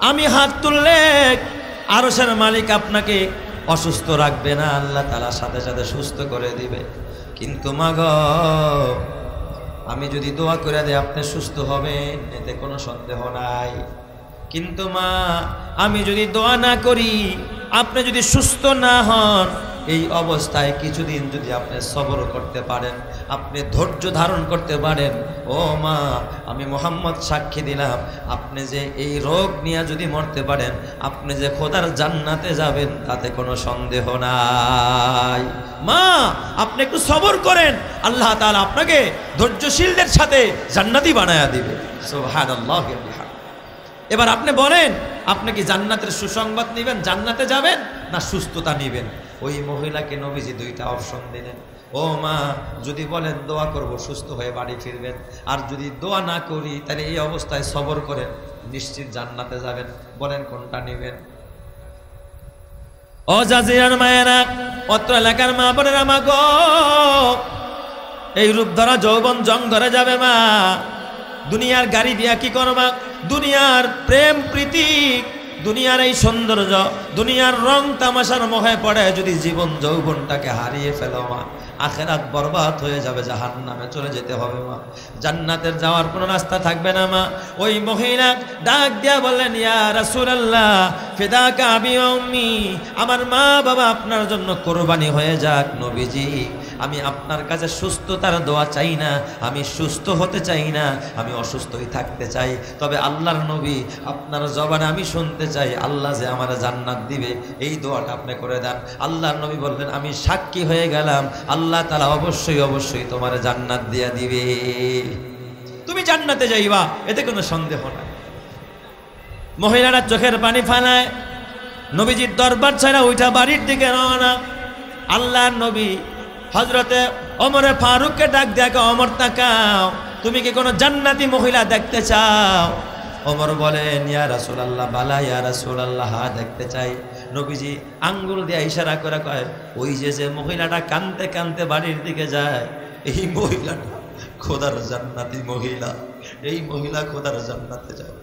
আমি হাত তুললে আরশের মালিক আপনাকে অসুস্থ রাখবে না, আল্লাহ তাআলা সাথে সাথে সুস্থ করে দিবে। কিন্তু মা গো, আমি যদি দোয়া করে দেই আপনি সুস্থ হবেন, এতে কোনো সন্দেহ নাই। কিন্তু মা, আমি যদি দোয়া না করি, আপনি যদি সুস্থ না হন, এই অবস্থায় কিছুদিন যদি আপনি সবর করতে পারেন, আপনি ধৈর্য ধারণ করতে পারেন, ও মা, আমি মুহাম্মদ সাক্ষী দিলাম, আপনি যে এই রোগ নিয়ে যদি মরতে পারেন, আপনি যে খোদার জান্নাতে যাবেন তাতে কোনো সন্দেহ নাই। মা, আপনি একটু সবর করেন, আল্লাহ তাআলা আপনাকে ধৈর্যশীলদের সাথে জান্নাতি বানায়া দিবে। সুবহানাল্লাহ। এবার আপনি বলেন, আপনি কি জান্নাতের সুসংবাদ নেবেন, জান্নাতে যাবেন, না সুস্থতা নেবেন? ওই মহিলাকে নবীজি দুইটা অপশন দিলেন। ও মা, যদি বলেন দোয়া করব সুস্থ হয়ে বাড়ি ফিরবেন, আর যদি দোয়া না করি তাহলে এই অবস্থায় সবর করেন, নিশ্চিত জান্নাতে যাবেন, বলেন কোনটা নেবেন? ও জাজিরার মায়েরা, অত্র এলাকার মা বোনেরা, মা গো, এই রূপ ধরা যৌবন জং ধরে যাবে মা। দুনিয়ার গাড়ি দিয়া কি করবা? দুনিয়ার প্রেম প্রীতি, দুনিয়ার এই সৌন্দর্য, দুনিয়ার রং তামাশার মোহে পড়ে যদি জীবন যৌবনটাকে হারিয়ে ফেলো মা, আখেরাত বরবাদ হয়ে যাবে, জাহান্নামে চলে যেতে হবে মা। জান্নাতের যাওয়ার কোনো রাস্তা থাকবে না মা। ওই মহিলা ডাক দিয়া বললেন, ইয়া রাসূলুল্লাহ ফিদাকা আবি ওয়া উম্মি, আমার মা বাবা আপনার জন্য কোরবানি হয়ে যাক নবীজি। আমি আপনার কাছে সুস্থতার দোয়া চাই না, আমি সুস্থ হতে চাই না, আমি অসুস্থই থাকতে চাই। তবে আল্লাহর নবী আপনার জবানে আমি শুনতে চাই আল্লাহ যে আমার জান্নাত দিবে, এই দোয়াটা আপনি করে দেন। আল্লাহর নবী বললেন, আমি সাক্ষী হয়ে গেলাম আল্লাহ তাআলা অবশ্যই অবশ্যই তোমার জান্নাত দিয়ে দিবে, তুমি জান্নাতে যাইবা, এতে কোনো সন্দেহ নাই। মহিলারা চোখের পানি ফালায় নবীজির দরবার ছাড়া উঠা বাড়ির দিকে রওনা। আল্লাহর নবী হযরতে ওমরে ফারুককে ডাক দেখো, ওমর তাকাও, তুমি কি কোনো জান্নাতি মহিলা দেখতে চাও? ওমর বলেন, ইয়া রাসূলুল্লাহ বালা ইয়া রাসূলুল্লাহ, হ্যাঁ দেখতে চাই। নবীজি আঙ্গুল দিয়ে ইশারা করে কয়, ওই যে মহিলাটা কাঁদতে কাঁদতে বাড়ির দিকে যায়, এই মহিলাটা খোদার জান্নাতি মহিলা, এই মহিলা খোদার জান্নাতে যাবে।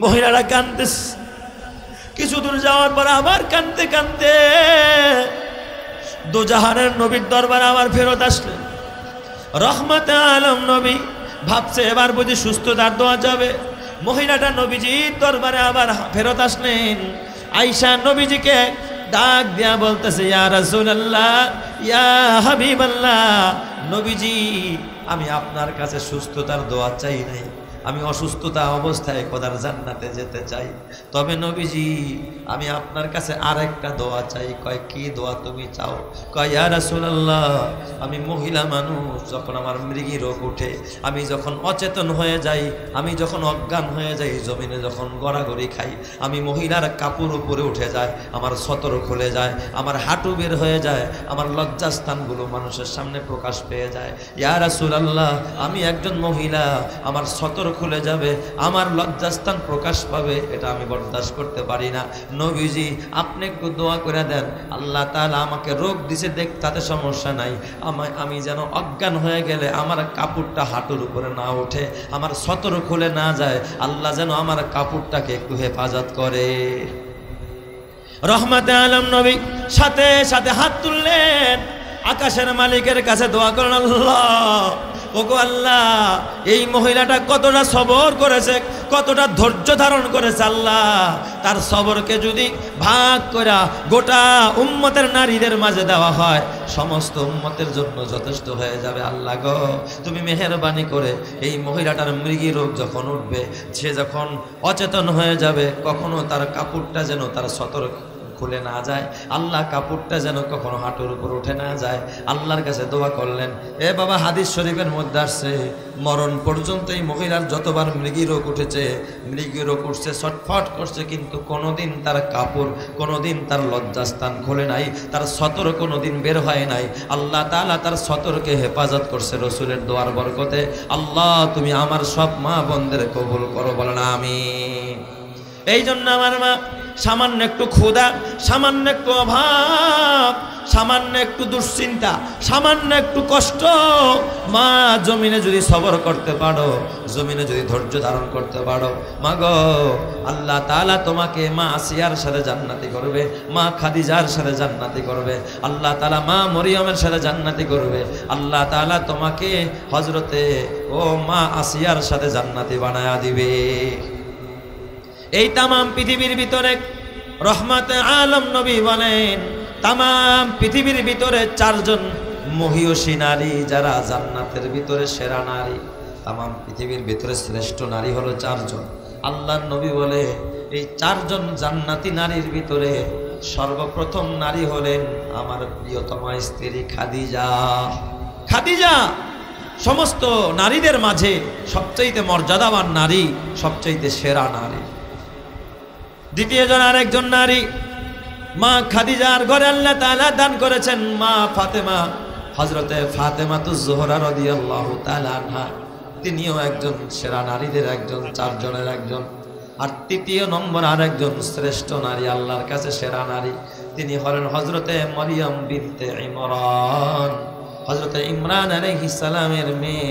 মহিলারা কাঁদতে, কিছু দূর যাওয়ার পর আবার কাঁদতে কাঁদতে দুজাহানের নবীর দরবারে আবার ফেরত আসলেন। রহমতে আলম নবী ভাবছে এবার বুঝি সুস্থতার দোয়া যাবে। মহিলাটা নবীজির দরবারে আবার ফেরত আসলেন। আয়েশা নবীজিকে ডাক দিয়া বলতেছে, ইয়া রাসূলুল্লাহ ইয়া হাবিবাল্লাহ, নবীজি আমি আপনার কাছে সুস্থতার দোয়া চাই নাই, আমি অসুস্থতা অবস্থায় খোদার জান্নাতে যেতে চাই। তবে নবীজি আমি আপনার কাছে আরেকটা দোয়া চাই। কয় কি দোয়া তুমি চাও? কয় ইয়া রাসূলুল্লাহ আমি মহিলা মানুষ, যখন আমার মৃগী রোগ উঠে, আমি যখন অচেতন হয়ে যাই, আমি যখন অজ্ঞান হয়ে যাই, জমিনে যখন গড়াগড়ি খাই, আমি মহিলার কাপড় উপরে উঠে যায়, আমার সতর খুলে যায়, আমার হাঁটু বের হয়ে যায়, আমার লজ্জাস্থানগুলো মানুষের সামনে প্রকাশ পেয়ে যায়। ইয়া রাসূলুল্লাহ আমি একজন মহিলা, আমার সতর খুলে যাবে, আমার লজ্জাস্থান প্রকাশ পাবে, এটা আমি বরদাস্ত করতে পারি না। নবীজি আপনি একটু দোয়া করে দেন, আল্লাহ তাআলা আমাকে রোগ দিছে দেখ, তাতে সমস্যা নাই, আমি যেন অজ্ঞান হয়ে গেলে আমার কাপড়টা হাঁটুর উপরে না ওঠে, আমার সতর খুলে না যায়, আল্লাহ যেন আমার কাপড়টাকে একটু হেফাজত করে। রহমতে আলম নবী সাথে সাথে হাত তুললেন, আকাশের মালিকের কাছে দোয়া করেন, আল্লাহ ওগো আল্লাহ এই মহিলাটা কতটা সবর করেছে, কতটা ধৈর্য ধারণ করেছে, আল্লাহ তার সবরকে যদি ভাগ করে গোটা উম্মতের নারীদের মাঝে দেওয়া হয়, সমস্ত উম্মতের জন্য যথেষ্ট হয়ে যাবে। আল্লাহ গো তুমি মেহেরবানি করে এই মহিলাটার মৃগী রোগ যখন উঠবে, সে যখন অচেতন হয়ে যাবে, কখনো তার কাপড়টা যেন তার সতর খুলে না যায়, আল্লাহ কাপড়টা যেন কখনো হাঁটুর উপর উঠে না যায়। আল্লাহর কাছে দোয়া করলেন। এ বাবা হাদিস শরীফের মধ্যে আসছে, মরণ পর্যন্ত এই মহিলার যতবার মৃগী রোগ উঠেছে, মৃগী রোগ উঠছে, ছটফট করছে, কিন্তু কোনোদিন তার কাপড়, কোনোদিন তার লজ্জাস্থান খোলে নাই, তার সতর কোনোদিন বের হয় নাই। আল্লাহ তাআলা তার সতরকে হেফাজত করছে রসুলের দোয়ার বরকতে। আল্লাহ তুমি আমার সব মা বোনদের কবুল করো, বলেন আমিন। এই জন্য আমার মা সামান্য একটু ক্ষুধা, সামান্য একটু অভাব, সামান্য একটু দুশ্চিন্তা, সামান্য একটু কষ্ট, মা জমিনে যদি সবর করতে পারো, জমিনে যদি ধৈর্য ধারণ করতে পারো, মা গো আল্লাহ তাআলা তোমাকে মা আসিয়ার সাথে জান্নাতি করবে, মা খাদিজার সাথে জান্নাতি করবে, আল্লাহ তাআলা মা মরিয়মের সাথে জান্নাতি করবে, আল্লাহ তাআলা তোমাকে হযরতে ও মা আসিয়ার সাথে জান্নাতি বানায়া দিবে। এই তামাম পৃথিবীর ভিতরে রহমতে আলম নবী বলেন, তামাম পৃথিবীর ভিতরে চারজন মহিয়সী নারী যারা জান্নাতের ভিতরে সেরা নারী, তামাম পৃথিবীর ভিতরে শ্রেষ্ঠ নারী হলো চারজন। আল্লাহর নবী বলে এই চারজন জান্নাতি নারীর ভিতরে সর্বপ্রথম নারী হলেন আমার প্রিয়তমা স্ত্রী খাদিজা। খাদিজা সমস্ত নারীদের মাঝে সবচাইতে মর্যাদাবান নারী, সবচাইতে সেরা নারী। দ্বিতীয় জন আরেকজন নারী মা খাদিজার ঘরে আল্লাহ তাআলা দান করেছেন মা ফাতেমা, হযরতে ফাতেমাতুজ জোহরা রাদিয়াল্লাহু তাআলা আনহা, তিনিও একজন সেরা নারীদের একজন, চারজনের একজন। আর তৃতীয় নম্বর আরেকজন শ্রেষ্ঠ নারী, আল্লাহর কাছে সেরা নারী, তিনি হলেন হযরতে মরিয়ম বিনতে ইমরান, হযরতে ইমরান আলাইহিস সালামের মেয়ে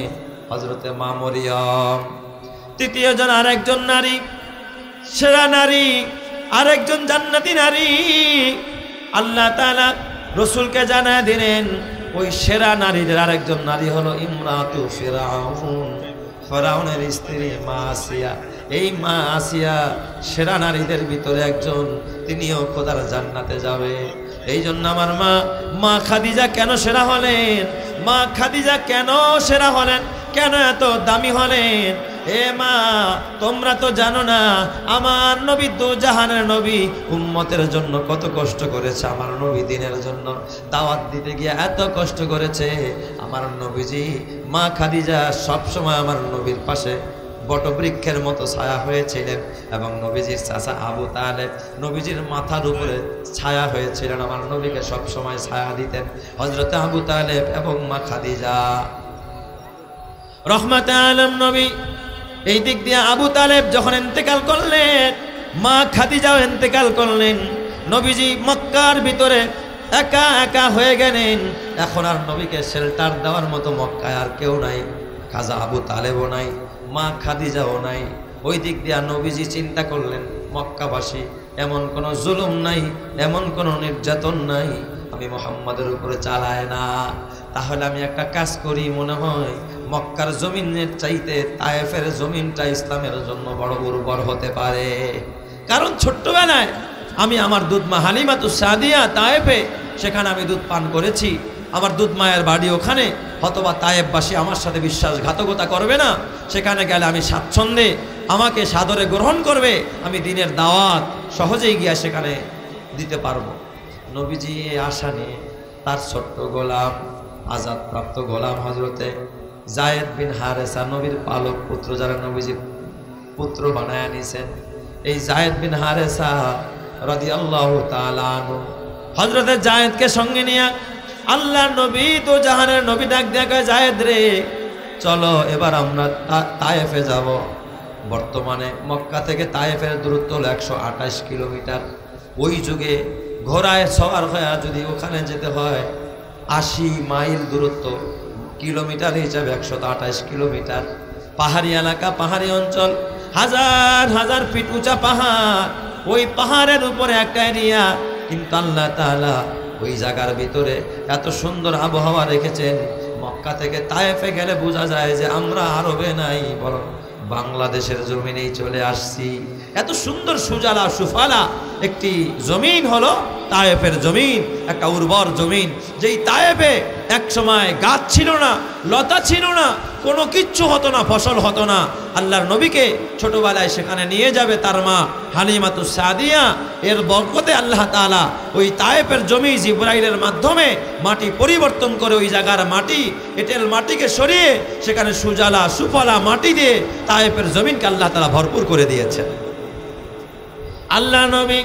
হযরতে মা মরিয়ম। তৃতীয় জন আরেকজন নারী, সেরা নারী, আরেকজন জান্নাতি নারী, আল্লাহ তাআলা রসুলকে জানায় দিলেন ওই সেরা নারীদের আরেকজন নারী হলো ইমরাতু ফিরাউন, ফিরাউনের স্ত্রী মা আসিয়া। এই মা আসিয়া সেরা নারীদের ভিতরে একজন, তিনিও খোদার জান্নাতে যাবে। এই জন্য আমার মা খাদিজা কেন সেরা হলেন? মা খাদিজা কেন সেরা হলেন, কেন এত দামি হলেন? এ মা, তোমরা তো জানো না আমার নবী দুজাহানের নবী উম্মতের জন্য কত কষ্ট করেছে। আমার নবী দিনের জন্য দাওয়াত দিতে গিয়ে এত কষ্ট করেছে। আমার নবীজি মা খাদিজা সবসময় আমার নবীর পাশে বটবৃক্ষের মতো ছায়া হয়েছিলেন, এবং নবীজির চাচা আবু তালেব নবীজির মাথার উপরে ছায়া হয়েছিলেন। আমার নবীকে সবসময় ছায়া দিতেন হযরত আবু তালেব এবং মা খাদিজা রহমাতে আলম নবী। এই দিক দিয়ে আবু তালেব যখন ইন্তেকাল করলেন, মা খাদিজাও ইন্তেকাল করলেন। নবীজি মক্কার ভিতরে একা একা হয়ে গেলেন। এখন আর নবীকে শেল্টার দেওয়ার মতো মক্কায় আর কেউ নাই, খাজা আবু তালেবও নাই, মা খাদিজাও নাই। ওই দিক দিয়ে নবীজি চিন্তা করলেন, মক্কাবাসী এমন কোনো জুলুম নাই, এমন কোনো নির্যাতন নাই আমি মুহাম্মাদের উপরে চালায় না, তাহলে আমি একটা কাজ করি, মনে হয় মক্কার জমিনের চাইতে তায়েফের জমিনটা ইসলামের জন্য বড় উর্বর হতে পারে। কারণ ছোট্টবেলায় আমি আমার দুধমা হালিমাতু সাদিয়া তায়েফে, সেখানে আমি দুধ পান করেছি। আমার দুধ মায়ের বাড়ি ওখানে, হতবা তায়েফবাসী আমার সাথে বিশ্বাসঘাতকতা করবে না। সেখানে গেলে আমি স্বাচ্ছন্দ্যে আমাকে সাদরে গ্রহণ করবে, আমি দিনের দাওয়াত সহজেই গিয়া সেখানে দিতে পারবো। নবীজি এই আশা নিয়ে তার ছোট্ট গোলাম, আজাদপ্রাপ্ত গোলাম হযরতে যায়েদ বিন হারেসা, নবীর পালক পুত্র, যারা নবীজির পুত্র বানায় নিছেন, এই যায়েদ বিন হারেসা রাদিয়াল্লাহু তাআলা আনহু হযরতে যায়েদকে সঙ্গে নিয়ে আল্লাহ নবী তো জাহানের নবী ডাক দেখা, যায়েদ রে চলো এবার আমরা তায়েফে যাব। বর্তমানে মক্কা থেকে তায়েফের দূরত্ব হলো 128 কিলোমিটার। ওই যুগে ঘোড়ায় সওয়ার হয়ে যদি ওখানে যেতে হয় 80 মাইল দূরত্ব, কিলোমিটার হিসাবে 128 কিলোমিটার। পাহাড়ি এলাকা, পাহাড়ি অঞ্চল, হাজার হাজার ফিট উঁচা পাহাড়, ওই পাহাড়ের উপরে একটা এরিয়া, কিন্তু আল্লাহ তাআলা ওই জায়গার ভিতরে এত সুন্দর আবহাওয়া রেখেছেন। মক্কা থেকে তায়েফে গেলে বোঝা যায় যে আমরা আরবে নাই, বরং বাংলাদেশের জমিনেই চলে আসছি। এত সুন্দর সুজালা সুফালা একটি জমিন হলো তায়েফের জমিন, একটা উর্বর জমিন। যেই তায়েফে এক সময় গাছ ছিল না, লতা ছিল না, কোনো কিচ্ছু হতো না, ফসল হতো না। আল্লাহর নবীকে ছোটবেলায় সেখানে নিয়ে যাবে তার মা হালিমাতু সাদিয়া। এর বরকতে আল্লাহ তাআলা ওই তায়েফের জমি জিবরাইলের মাধ্যমে মাটি পরিবর্তন করে ওই জায়গার মাটি, এঁটেল মাটিকে সরিয়ে সেখানে সুজালা সুফলা মাটি দিয়ে তায়েফের জমিনকে আল্লাহ তাআলা ভরপুর করে দিয়েছেন। আল্লাহ নবী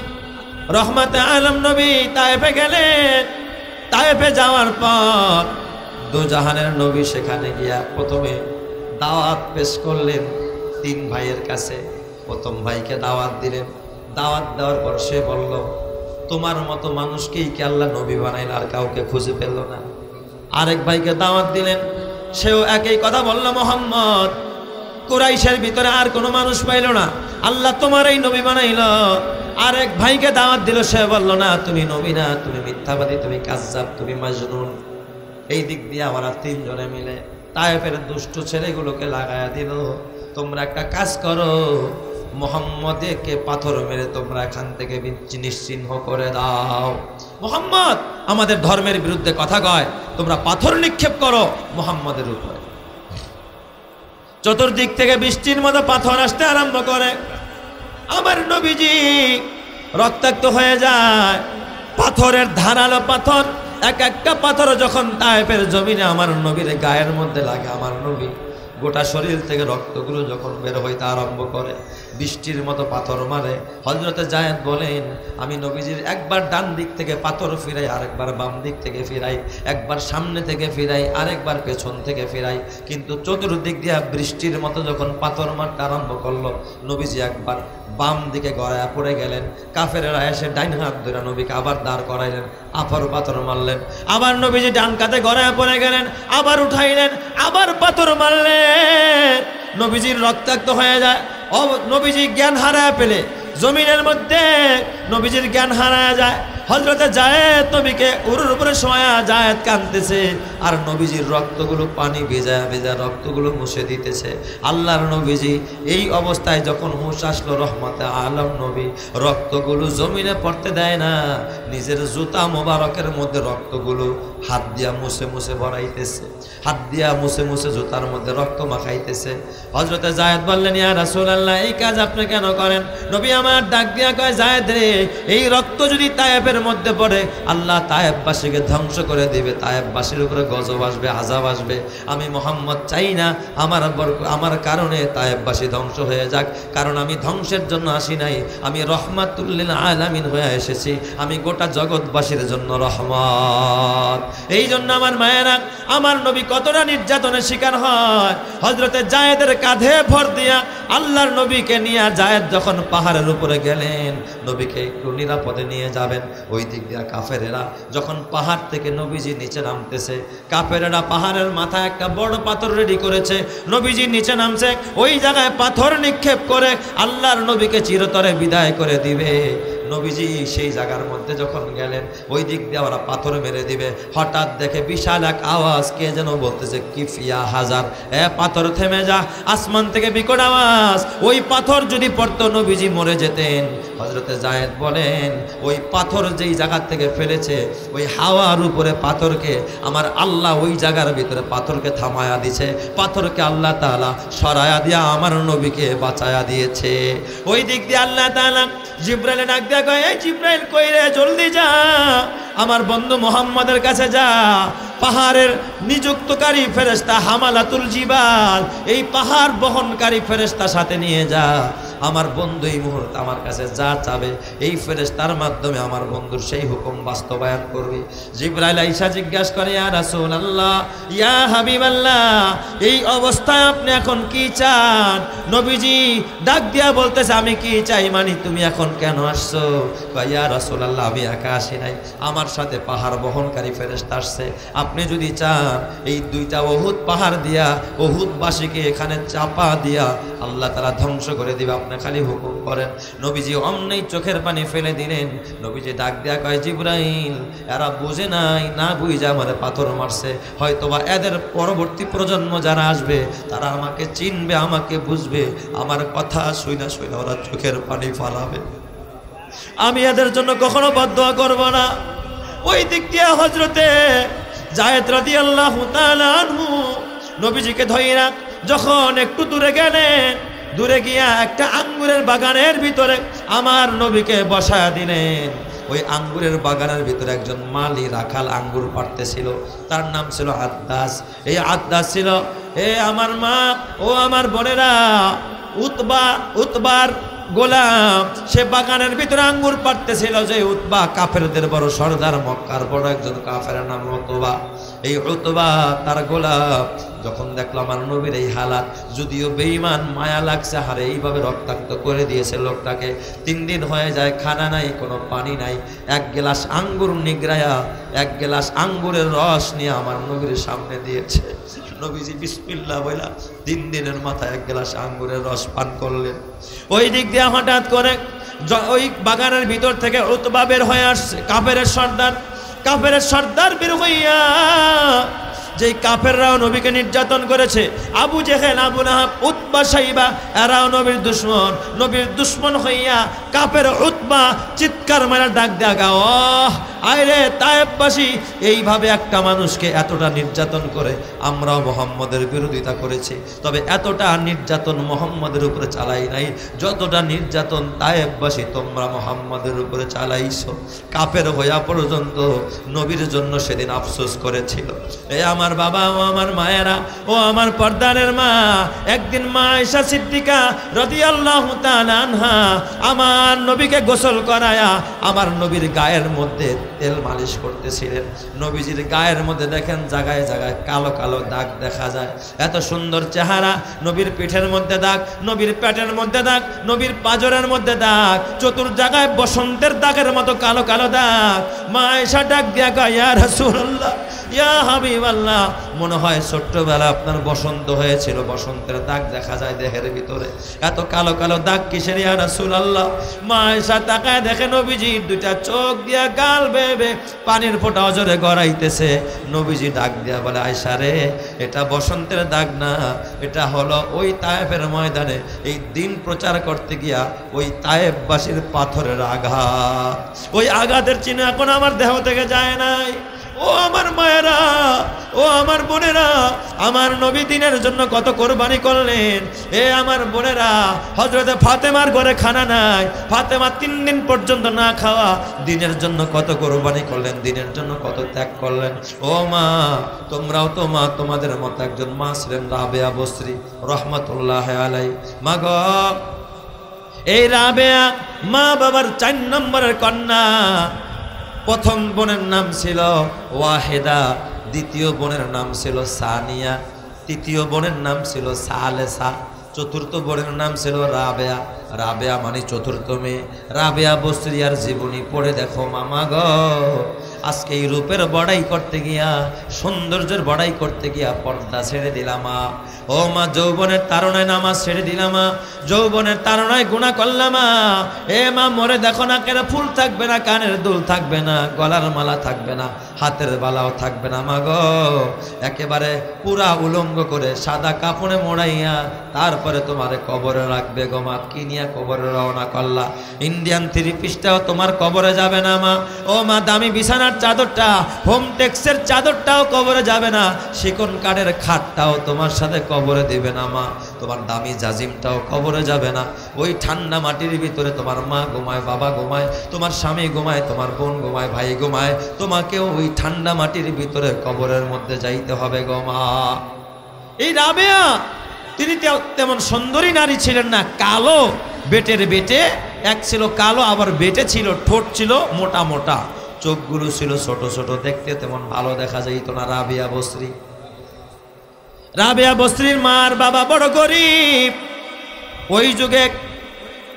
রহমাতে আলম নবী তায়েফে গেলেন। তায়েফে যাওয়ার পর দুজাহানের নবী সেখানে গিয়া প্রথমে দাওয়াত পেশ করলেন 3 ভাইয়ের কাছে। প্রথম ভাইকে দাওয়াত দিলেন। দাওয়াত দেওয়ার পর সে বলল, তোমার মতো মানুষকেই কি আল্লাহ নবী বানাইল, আর কাউকে খুঁজে পেল না। আরেক ভাইকে দাওয়াত দিলেন, সেও একই কথা বলল, মোহাম্মদ কুরাইশের ভিতরে আর কোনো মানুষ পাইল না, আল্লাহ তোমার এই নবী বানাইল। আরেক ভাইকে দাওয়াত দিল, সে বলল, না তুমি নবী না, তুমি মিথ্যাবাদী, তুমি কাজ্জাব, তুমি মাজনুন। এই দিক দিয়ে আমরা 3 জনে মিলে তায়েফের দুষ্ট ছেলেগুলোকে লাগায়া দিল, তোমরা একটা কাজ করো, মুহাম্মদকে পাথর মেরে তোমরা এখান থেকে নিশ্চিহ্ন করে দাও। মুহাম্মদ আমাদের ধর্মের বিরুদ্ধে কথা কয়, তোমরা পাথর নিক্ষেপ করো মুহাম্মদের উপরে। চতুর্দিক থেকে বৃষ্টির মতো পাথর আসতে আরম্ভ করে। আমার নবীজি রক্তাক্ত হয়ে যায়, পাথরের ধারালো পাথর, এক একটা পাথর যখন তায়েফের জমিনে আমার নবীর গায়ের মধ্যে লাগে, আমার নবী গোটা শরীর থেকে রক্তগুলো যখন বের হইতে আরম্ভ করে, বৃষ্টির মতো পাথর মারে। হযরতে যায়েদ বলেন, আমি নবীজির একবার ডান দিক থেকে পাথর ফিরাই, আরেকবার বাম দিক থেকে ফিরাই, একবার সামনে থেকে ফিরাই, আরেকবার পেছন থেকে ফিরাই, কিন্তু চতুর্দিক দিয়ে বৃষ্টির মতো যখন পাথর মারতে আরম্ভ করলো, নবীজি একবার বাম দিকে গড়ায়া পড়ে গেলেন। কাফেরেরা এসে ডাইন হাত ধরে নবীকে আবার দাঁড় করাইলেন, আবার পাথর মারলেন। আবার নবীজি ডান কাতে গড়ায়া পড়ে গেলেন, আবার উঠাইলেন, আবার পাথর মারলেন। নবীজির রক্তাক্ত হয়ে যায়। নবীজি জ্ঞান হারায় পেলে জমিনের মধ্যে নবীজির জ্ঞান হারায় যায়। হযরতে যায়েদ নবীকে উরুর উপরে শোয়া যায়েদ কাঁদতেছে আর নবীজির রক্তগুলো পানি ভেজা ভেজা রক্তগুলো মুছে দিতেছে। আল্লাহর নবীজি এই অবস্থায় যখন হুঁশ আসলো, রহমতে আলম নবী রক্তগুলো জমিনে পড়তে দেয় না, নিজের জুতা মোবারকের মধ্যে রক্তগুলো হাত দিয়া মুছে মুছে ভরাইতেছে, হাত দিয়া মুছে মুছে জুতার মধ্যে রক্ত মাখাইতেছে। হযরতে যায়েদ বললেন, ইয়া রাসূলুল্লাহ, এই কাজ আপনি কেন করেন? নবী আমার ডাক দিয়া কয়, যায়েদ রে, এই রক্ত যদি তায়েফের মধ্যে পড়ে আল্লাহ তায়েফবাসীকে ধ্বংস করে দিবে, তায়েফবাসীর উপরে গজব আসবে, আযাব আসবে। আমি মুহাম্মদ চাই না আমার কারণে তায়েফবাসী ধ্বংস হয়ে যাক, কারণ আমি ধ্বংসের জন্য আসি নাই, আমি রহমাতুল লিল আলামিন হয়ে এসেছি, আমি গোটা জগৎবাসীর জন্য রহমত। এই জন্য আমার মায়েরা, আমার নবী কতটা নির্যাতনের শিকার হয়। হযরতে যায়েদের কাঁধে ভর দিয়া আল্লাহর নবীকে নিয়ে যায়েদ যখন পাহাড়ের উপরে গেলেন, নবীকে একটু নিরাপদে নিয়ে যাবেন, ওই দিক দিয়া কাফেরেরা যখন পাহাড় থেকে নবীজি নিচে নামতেছে, কাফেরেরা পাহাড়ের মাথায় একটা বড় পাথর রেডি করেছে, নবীজি নিচে নামছে, ওই জায়গায় পাথর নিক্ষেপ করে আল্লাহর নবীকে চিরতরে বিদায় করে দিবে। নবীজি সেই জায়গার মধ্যে যখন গেলেন, ওই দিক দিয়ে ওরা পাথর মেরে দিবে, হঠাৎ দেখে বিশাল এক আওয়াজ, কে যেন বলতেছে, কিফিয়া হাজার, এ পাথর থেমে যা। আসমান থেকে বিকট আওয়াজ, ওই পাথর যদি পড়তো নবীজি মরে যেতেন। হযরতে যায়েদ বলেন, ওই পাথর যেই জায়গা থেকে ফেলেছে, ওই হাওয়ার উপরে পাথরকে আমার আল্লাহ ওই জায়গার ভিতরে পাথরকে থামায়া দিছে, পাথরকে আল্লাহ তাআলা সরায়া দিয়া আমার নবীকে বাঁচায়া দিয়েছে। ওই দিক দিয়ে আল্লাহ তাআলা জিবরাইল ডাক দিয়া কয়, এই জিবরাইল কই রে, জলদি যা, আমার বন্ধু মুহাম্মদের কাছে যা, পাহাড়ের নিযুক্তকারী ফেরেশতা হামালাতুল জিবাল, এই পাহাড় বহনকারী ফেরেশতা সাথে নিয়ে যা। আমার বন্ধু এই মুহূর্তে আমার কাছে যা চাবে, এই ফেরেশতার মাধ্যমে আমার বন্ধুর সেই হুকুম বাস্তবায়ন করবে। জিবরাইল আইসা জিজ্ঞাসা করে, ইয়া রাসূলুল্লাহ, ইয়া হাবিবাল্লাহ, এই অবস্থায় আপনি এখন কি চান? নবীজি ডাক দিয়া বলতেছে, আমি কি চাই মানে তুমি এখন কেন আসছো? কয়, ইয়া রাসূলুল্লাহ, আমি একা আসি নাই, আমার সাথে পাহাড় বহনকারী ফেরেশতা আসছে। আপনি যদি চান এই দুইটা উহুদ পাহাড় দিয়া উহুদবাসীকে এখানে চাপা দিয়া আল্লাহ তাআলা ধ্বংস করে দিবে, আপনি খালি হুকুম করেন। নবীজি অমনি চোখের পানি ফেলে দিলেন। নবীজি ডাক দেয়া কয়, জিবরাইল, এরা বুঝে নাই, না বুঝে আমারে পাথর মারছে, হয়তোবা এদের পরবর্তী প্রজন্ম যারা আসবে তারা আমাকে চিনবে, আমাকে বুঝবে, আমার কথা শুইনা শুইনা ওরা চোখের পানি ফালাবে, আমি এদের জন্য কখনো বদদোয়া করব না। ওই দিক দিয়ে হযরতে যায়েদ রাদিয়াল্লাহু তাআলা আনহু নবীজিকে ধইরা যখন একটু দূরে গেলেন, দূরে গিয়া একটা আঙ্গুরের বাগানের ভিতরে আমার নবীকে বসায়া দিলেন। ওই আঙ্গুরের বাগানের ভিতরে একজন মালি রাখাল আঙ্গুর পাড়তেছিল, তার নাম ছিল আদ্দাস। এই আদ্দাস ছিল, এ আমার মা ও আমার বোনেরা, উতবার গোলাম, সে বাগানের ভিতরে আঙ্গুর পাড়তেছিল। যে উতবা কাফেরদের বড় সর্দার, মক্কার বড় একজন কাফের নাম উতবা। এই উতবা তার গোলাম যখন দেখলো আমার নবীর এই হালাত, যদিও বেঈমান, মায়া লাগছে, হারে এইভাবে রক্তাক্ত করে দিয়েছে লোকটাকে। 3 দিন হয়ে যায়, খানা নাই, কোনো পানি নাই, এক গ্লাস আঙ্গুর নিগড়ায়া, এক গ্লাস আঙ্গুরের রস নিয়ে আমার নবীর সামনে দিয়েছে। নবীজি বিসমিল্লাহ বইলা 3 দিনের মাথায় এক গ্লাস আঙ্গুরের রস পান করলেন। ওই দিক দিয়ে হঠাৎ করে ওই বাগানের ভিতর থেকে উতবা বের হয়ে আসছে, কাফেরের সর্দার বের হইয়া, যেই কাফেররাও নবীকে নির্যাতন করেছে, আবু জেহেল, আবু লাহাব, উতবা, সাইবা, এরাও নবীর দুশ্মন হইয়া কাফের উতবা চিৎকার মারা ডাক দেখা, ও আয়রে তায়েফবাসী, এইভাবে একটা মানুষকে এতটা নির্যাতন করে আমরাও মুহাম্মদের বিরোধিতা করেছি, তবে এতটা নির্যাতন মুহাম্মদের উপরে চালাই নাই যতটা নির্যাতন তায়েফবাসী তোমরা মুহাম্মদের উপরে চালাইছো। কাফের হইয়া পর্যন্ত নবীর জন্য সেদিন আফসোস করেছিল। এ আমার বাবা ও আমার মায়েরা ও আমার পর্দারের মা, একদিন মা আয়েশা সিদ্দিকা রাদিয়াল্লাহু তাআলা আনহা আমার নবীকে গোসল করায়া আমার নবীর গায়ের মধ্যে তেল মালিশ করতেছিলেন। নবীজির গায়ের মধ্যে দেখেন জায়গায় জায়গায় কালো কালো দাগ দেখা যায়। এত সুন্দর চেহারা, নবীর পিঠের মধ্যে দাগ, নবীর পেটের মধ্যে দাগ, নবীর পাজরের মধ্যে দাগ, চতুর জায়গায় বসন্তের দাগের মতো কালো কালো দাগ। মা আয়েশা ডাক দিয়া কয়, ইয়া রাসূলুল্লাহ, ইয়া হাবিবাল্লাহ, মনে হয় ছোট্টবেলা আপনার বসন্ত হয়েছিল, বসন্তের দাগ দেখা যায় দেহের ভিতরে, এত কালো কালো দাগ কিসের ইয়া রাসূলুল্লাহ? মা আয়েশা তাকায় দেখে নবীজির দুইটা চোখ দিয়া গাল বেয়ে পানির ফোঁটা অজরে গড়াইতেছে। নবীজি ডাক দিয়া বলে, আয়েশা রে, এটা বসন্তের দাগ না, এটা হলো ওই তায়েফের ময়দানে এই দিন প্রচার করতে গিয়া ওই তায়েফবাসীর পাথরের আঘাত। ওই আঘাতের চিহ্ন এখন আমার দেহ থেকে যায় নাই। ও আমার মায়েরা, ও আমার বোনেরা, আমার নবী দিনের জন্য কত কোরবানি করলেন। এ আমার বোনেরা, হযরতে ফাতেমার ঘরে খানা নাই, ফাতেমা 3 দিন পর্যন্ত না খাওয়া, দিনের জন্য কত কোরবানি করলেন, দিনের জন্য কত ত্যাগ করলেন। ও মা, তোমরাও তো মা, তোমাদের মতো একজন মা ছিলেন রাবেয়া বসরি রহমাতুল্লাহ আলাই। মা গো, এই রাবেয়া মা বাবার 4 নম্বরের কন্যা। প্রথম বোনের নাম ছিল ওয়াহেদা, দ্বিতীয় বোনের নাম ছিল সানিয়া, তৃতীয় বোনের নাম ছিল সালেসা, চতুর্থ বোনের নাম ছিল রাবেয়া। রাবেয়া মানে চতুর্থ মেয়ে। রাবেয়া বসরিয়ার জীবনী পড়ে দেখো মামা গো, আজকে এই রূপের বড়াই করতে গিয়া, সৌন্দর্যের বড়াই করতে গিয়া পর্দা ছেড়ে দিলাম। ও মা, যৌবনের তাড়নায় নামাজ ছেড়ে দিলাম, যৌবনের তাড়নায় গুনাহ করলাম। এ মা, মরে দেখো না কেন ফুল থাকবে না, কানের দুল থাকবে না, গলার মালা থাকবে না, হাতের বালাও থাকবে না। মা গো, একেবারে পুরা উলঙ্গ করে সাদা কাপড়ে মোড়াইয়া তারপরে তোমারে কবরে রাখবে গো মা। কি নিয়ে কবরে রওনা করলা? ইন্ডিয়ান 3 পিসটাও তোমার কবরে যাবে না মা। ও মা, দামি বিছানার চাদরটা, হোম টেক্সের চাদরটাও কবরে যাবে না, শিকন কাঠের খাটটাও তোমার সাথে কবরে দেবে না মা। তোমার দামি জাজিমটাও কবরে যাবে না। ওই ঠান্ডা মাটির ভিতরে তোমার মা ঘুমায়, বাবা ঘুমায়, তোমার স্বামী ঘুমায়, তোমার বোন ঘুমায়, ভাই ঘুমায়, তোমাকেও ওই ঠান্ডা মাটির ভিতরে কবরের মধ্যে যাইতে হবে গো মা। এই রাবেয়া, তিনি তেমন সুন্দরী নারী ছিলেন না, কালো বেটের বেটে। এক ছিল কালো, আবার বেটে ছিল, ঠোঁট ছিল মোটা মোটা, চোখগুলো ছিল ছোট ছোট, দেখতে তেমন ভালো দেখা যাইত না। রাবেয়া বসরি, রাবেয়া বসরির মার বাবা বড় গরিব। ওই যুগে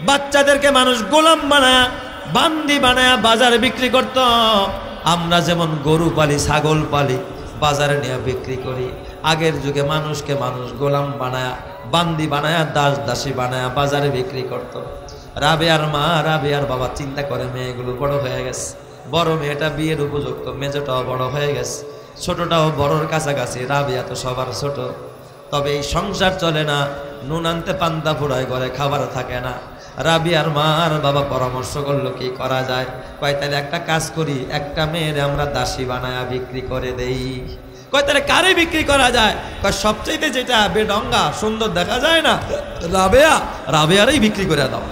বাচ্চাদেরকে মানুষ গোলাম বানায়, বান্দি বানায় বাজারে বিক্রি করত। আমরা যেমন গরু পালি, ছাগল পালি, বাজারে নিয়ে বিক্রি করি, আগের যুগে মানুষকে মানুষ গোলাম বানায়, বান্দি বানায়, দাস দাসী বানায় বাজারে বিক্রি করত। রাবেয়ার মা, রাবেয়ার বাবা চিন্তা করে, মেয়েগুলো বড় হয়ে গেছে, বড় মেয়েটা বিয়ের উপযুক্ত, মেজোটাও বড় হয়ে গেছে, ছোটটাও বড়র কাছাকাছি, রাবেয়া তো সবার ছোট। তবে এই সংসার চলে না, নুন আনতে পান্তা ফুরায়, ঘরে খাবার থাকে না। রাবেয়ার মা আর বাবা পরামর্শ করলো কি করা যায়। কয় তাহলে একটা কাজ করি, একটা মেয়ের আমরা দাসী বানায়া বিক্রি করে দেই। কয় তাহলে কারে বিক্রি করা যায়? কয় সবচেয়ে যেটা বেডঙ্গা সুন্দর দেখা যায় না, রাবেয়া, রাবেয়ারই বিক্রি করে দাও।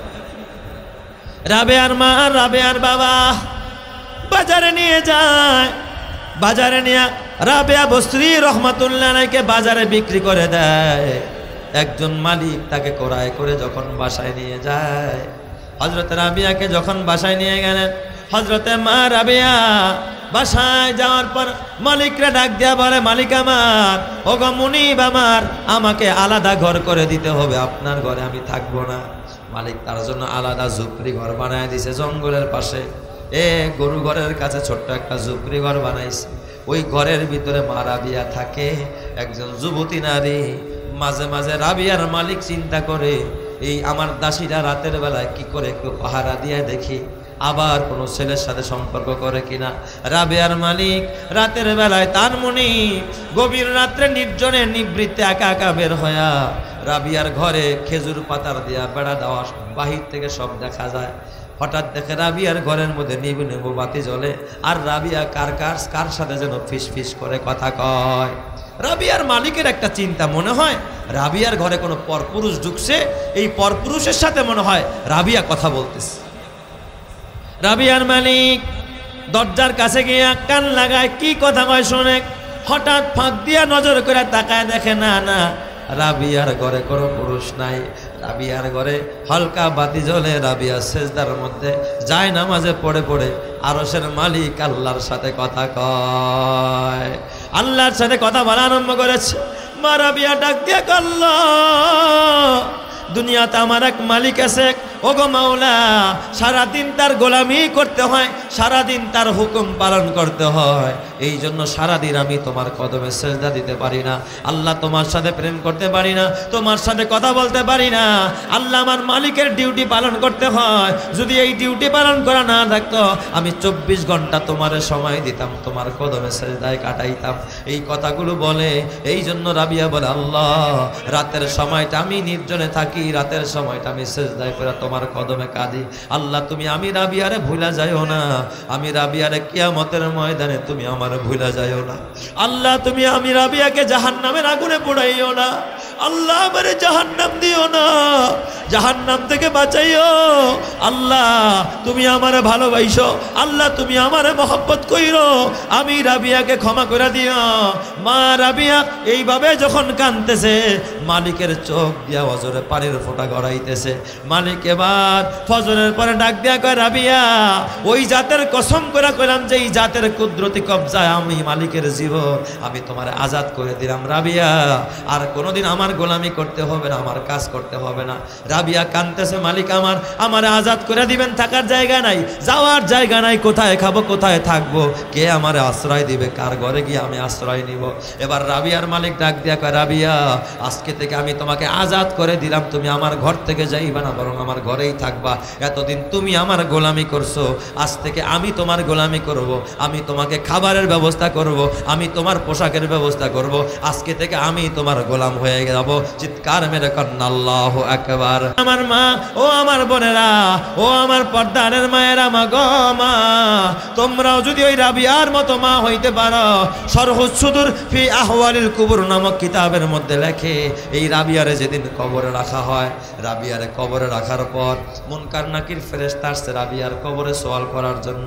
রাবেয়ার মা আর রাবেয়ার বাবা বাজারে নিয়ে যায়, বাজারে নিয়ে রাবেয়া বসরি রহমাতুল্লাহ আলাইকে বাজারে বিক্রি করে দেয়। একজন মালিক তাকে ক্রয় করে যখন বাসায় নিয়ে যায়, হযরত রাবেয়াকে যখন বাসায় নিয়ে গেলেন, হযরতে মা রাবেয়া বাসায় যাওয়ার পর মালিকরা ডাক দিয়া বলে, মালিক আমার, ওগো মুনিব আমার, আমাকে আলাদা ঘর করে দিতে হবে, আপনার ঘরে আমি থাকবো না। মালিক তার জন্য আলাদা ঝুপড়ি ঘর বানায় দিছে জঙ্গলের পাশে। গরু ঘরের কাছে ছোট্ট একটা ঝুপড়ি ঘর বানাইছে। ওই ঘরের ভিতরে মা রাবেয়া থাকে, একজন যুবতী নারী। মাঝে মাঝে রাবেয়ার মালিক চিন্তা করে, এই আমার দাসীরা রাতের বেলায় কি করে একটু পাহারা দিয়ে দেখি, আবার কোনো ছেলের সাথে সম্পর্ক করে কিনা। রাবেয়ার মালিক রাতের বেলায় তার মনি গভীর রাত্রে নির্জনে নিবৃত্তে একা একা বের হয়া রাবেয়ার ঘরে খেজুর পাতার দিয়া বেড়া দেওয়া, বাহির থেকে সব দেখা যায়। হঠাৎ দেখে রাবেয়ার ঘরের মধ্যে নিবু নিবু বাতি জ্বলে, আর রাবেয়া কার সাথে যেন ফিস ফিস করে কথা কয়। রাবেয়ার মালিকের একটা চিন্তা, মনে হয় রাবেয়ার ঘরে কোনো পরপুরুষ ঢুকছে, এই পরপুরুষের সাথে মনে হয় রাবেয়া কথা বলতেছে। রাবেয়ার মালিক দরজার কাছে গিয়ে কান লাগায়, কি কথা কয় শোনে। হঠাৎ ফাঁক দিয়া নজর করে তাকায়, দেখে না না, রাবেয়ার ঘরে কোনো পুরুষ নাই। রাবিয়ার ঘরে হালকা বাতি জ্বলে, রাবিয়া সেজদার মধ্যে যায় নামাজে পড়ে পড়ে আরশের মালিক আল্লাহর সাথে কথা কয়, আল্লাহর সাথে কথা বলা আরম্ভ করেছে। মা রাবিয়া ডাক দিয়ে আল্লাহ, দুনিয়াতে আমার এক মালিক আছে, ওগো মাওলা, সারাদিন তার গোলামি করতে হয়, সারাদিন তার হুকুম পালন করতে হয়, এই জন্য সারাদিন আমি তোমার কদমে সেজদা দিতে পারি না। আল্লাহ, তোমার সাথে প্রেম করতে পারি না, তোমার সাথে কথা বলতে পারি না। আল্লাহ, আমার মালিকের ডিউটি পালন করতে হয়, যদি এই ডিউটি পালন করা না থাকতো আমি 24 ঘন্টা তোমার সময় দিতাম, তোমার কদমে সেজদায় কাটাইতাম। এই কথাগুলো বলে, এই জন্য রাবিয়া বলে, আল্লাহ, রাতের সময়টা আমি নির্জনে থাকি, রাতের সময়টা আমি সেজদায় করে তোমার কদমে কাঁদি। আল্লাহ, তুমি আমি রাবিয়ারে ভুলা যাইও না, আমি রাবিয়ারে কিয়ামতের ময়দানে তুমি আমার ভুলা যাইও না। আল্লাহ, তুমি আমি রাবিয়াকে জাহান্নামের আগুনে পোড়াইও না। আল্লাহ, আমারে জাহান্নাম দিও না, জাহান্নাম থেকে বাঁচাইও। আল্লাহ, তুমি আমারে ভালোবাসো, আল্লাহ, তুমি আমারে মহব্বত কইরো, আমি রাবিয়াকে ক্ষমা করে দিও। মা রাবিয়া এইভাবে যখন কাঁদতেছে, মালিকের চোখ দিয়া অজরে পানির ফোঁটা গড়াইতেছে। মালিক এবার ফজরের পরে ডাক দিয়া কয়, রাবিয়া, ওই জাতের কসম করে কইলাম যে এই জাতের কুদরতি কবজায় আমি মালিকের জীবন আমি তোমার আজাদ করে দিলাম। রাবিয়া, আর কোনোদিন আমার গোলামি করতে হবে না, আমার কাজ করতে হবে না। রাবিয়া কাঁদতেছে, মালিক আমার আজাদ করে দিবেন, থাকার জায়গা নাই, যাওয়ার জায়গা নাই, কোথায় খাবো, কোথায় থাকবো, কে আমার আশ্রয় দিবে, কার ঘরে গিয়ে আমি আশ্রয় নিব। এবার রাবিয়ার মালিক ডাক দিয়া কয়, রাবিয়া, আজকে থেকে আমি তোমাকে আজাদ করে দিলাম, তুমি আমার ঘর থেকে যাইবা না, বরং আমার ঘরেই থাকবা। এতদিন তুমি আমার গোলামি করছো, আজ থেকে আমি তোমার গোলামি করব, আমি তোমাকে খাবারের ব্যবস্থা করব, আমি তোমার পোশাকের ব্যবস্থা করব, আজকে থেকে আমি তোমার গোলাম হয়ে যাব। চিৎকার মেরে কন্যা আল্লাহু আকবার। আমার মা, ও আমার বোনেরা, ও আমার পর্দারের মায়েরা, মা গো মা, তোমরাও যদি ওই রাবিয়ার মতো মা হইতে পারো, সরহুস সুদূর ফি আহওয়ালিল কুবুর নামক কিতাবের মধ্যে লেখে, এই রাবিয়ারে যেদিন কবরে রাখা হয়, রাবিয়ারে কবরে রাখার পর মুনকার নাকির ফেরেশতা আসছে রাবিয়ার কবরে সওয়াল করার জন্য।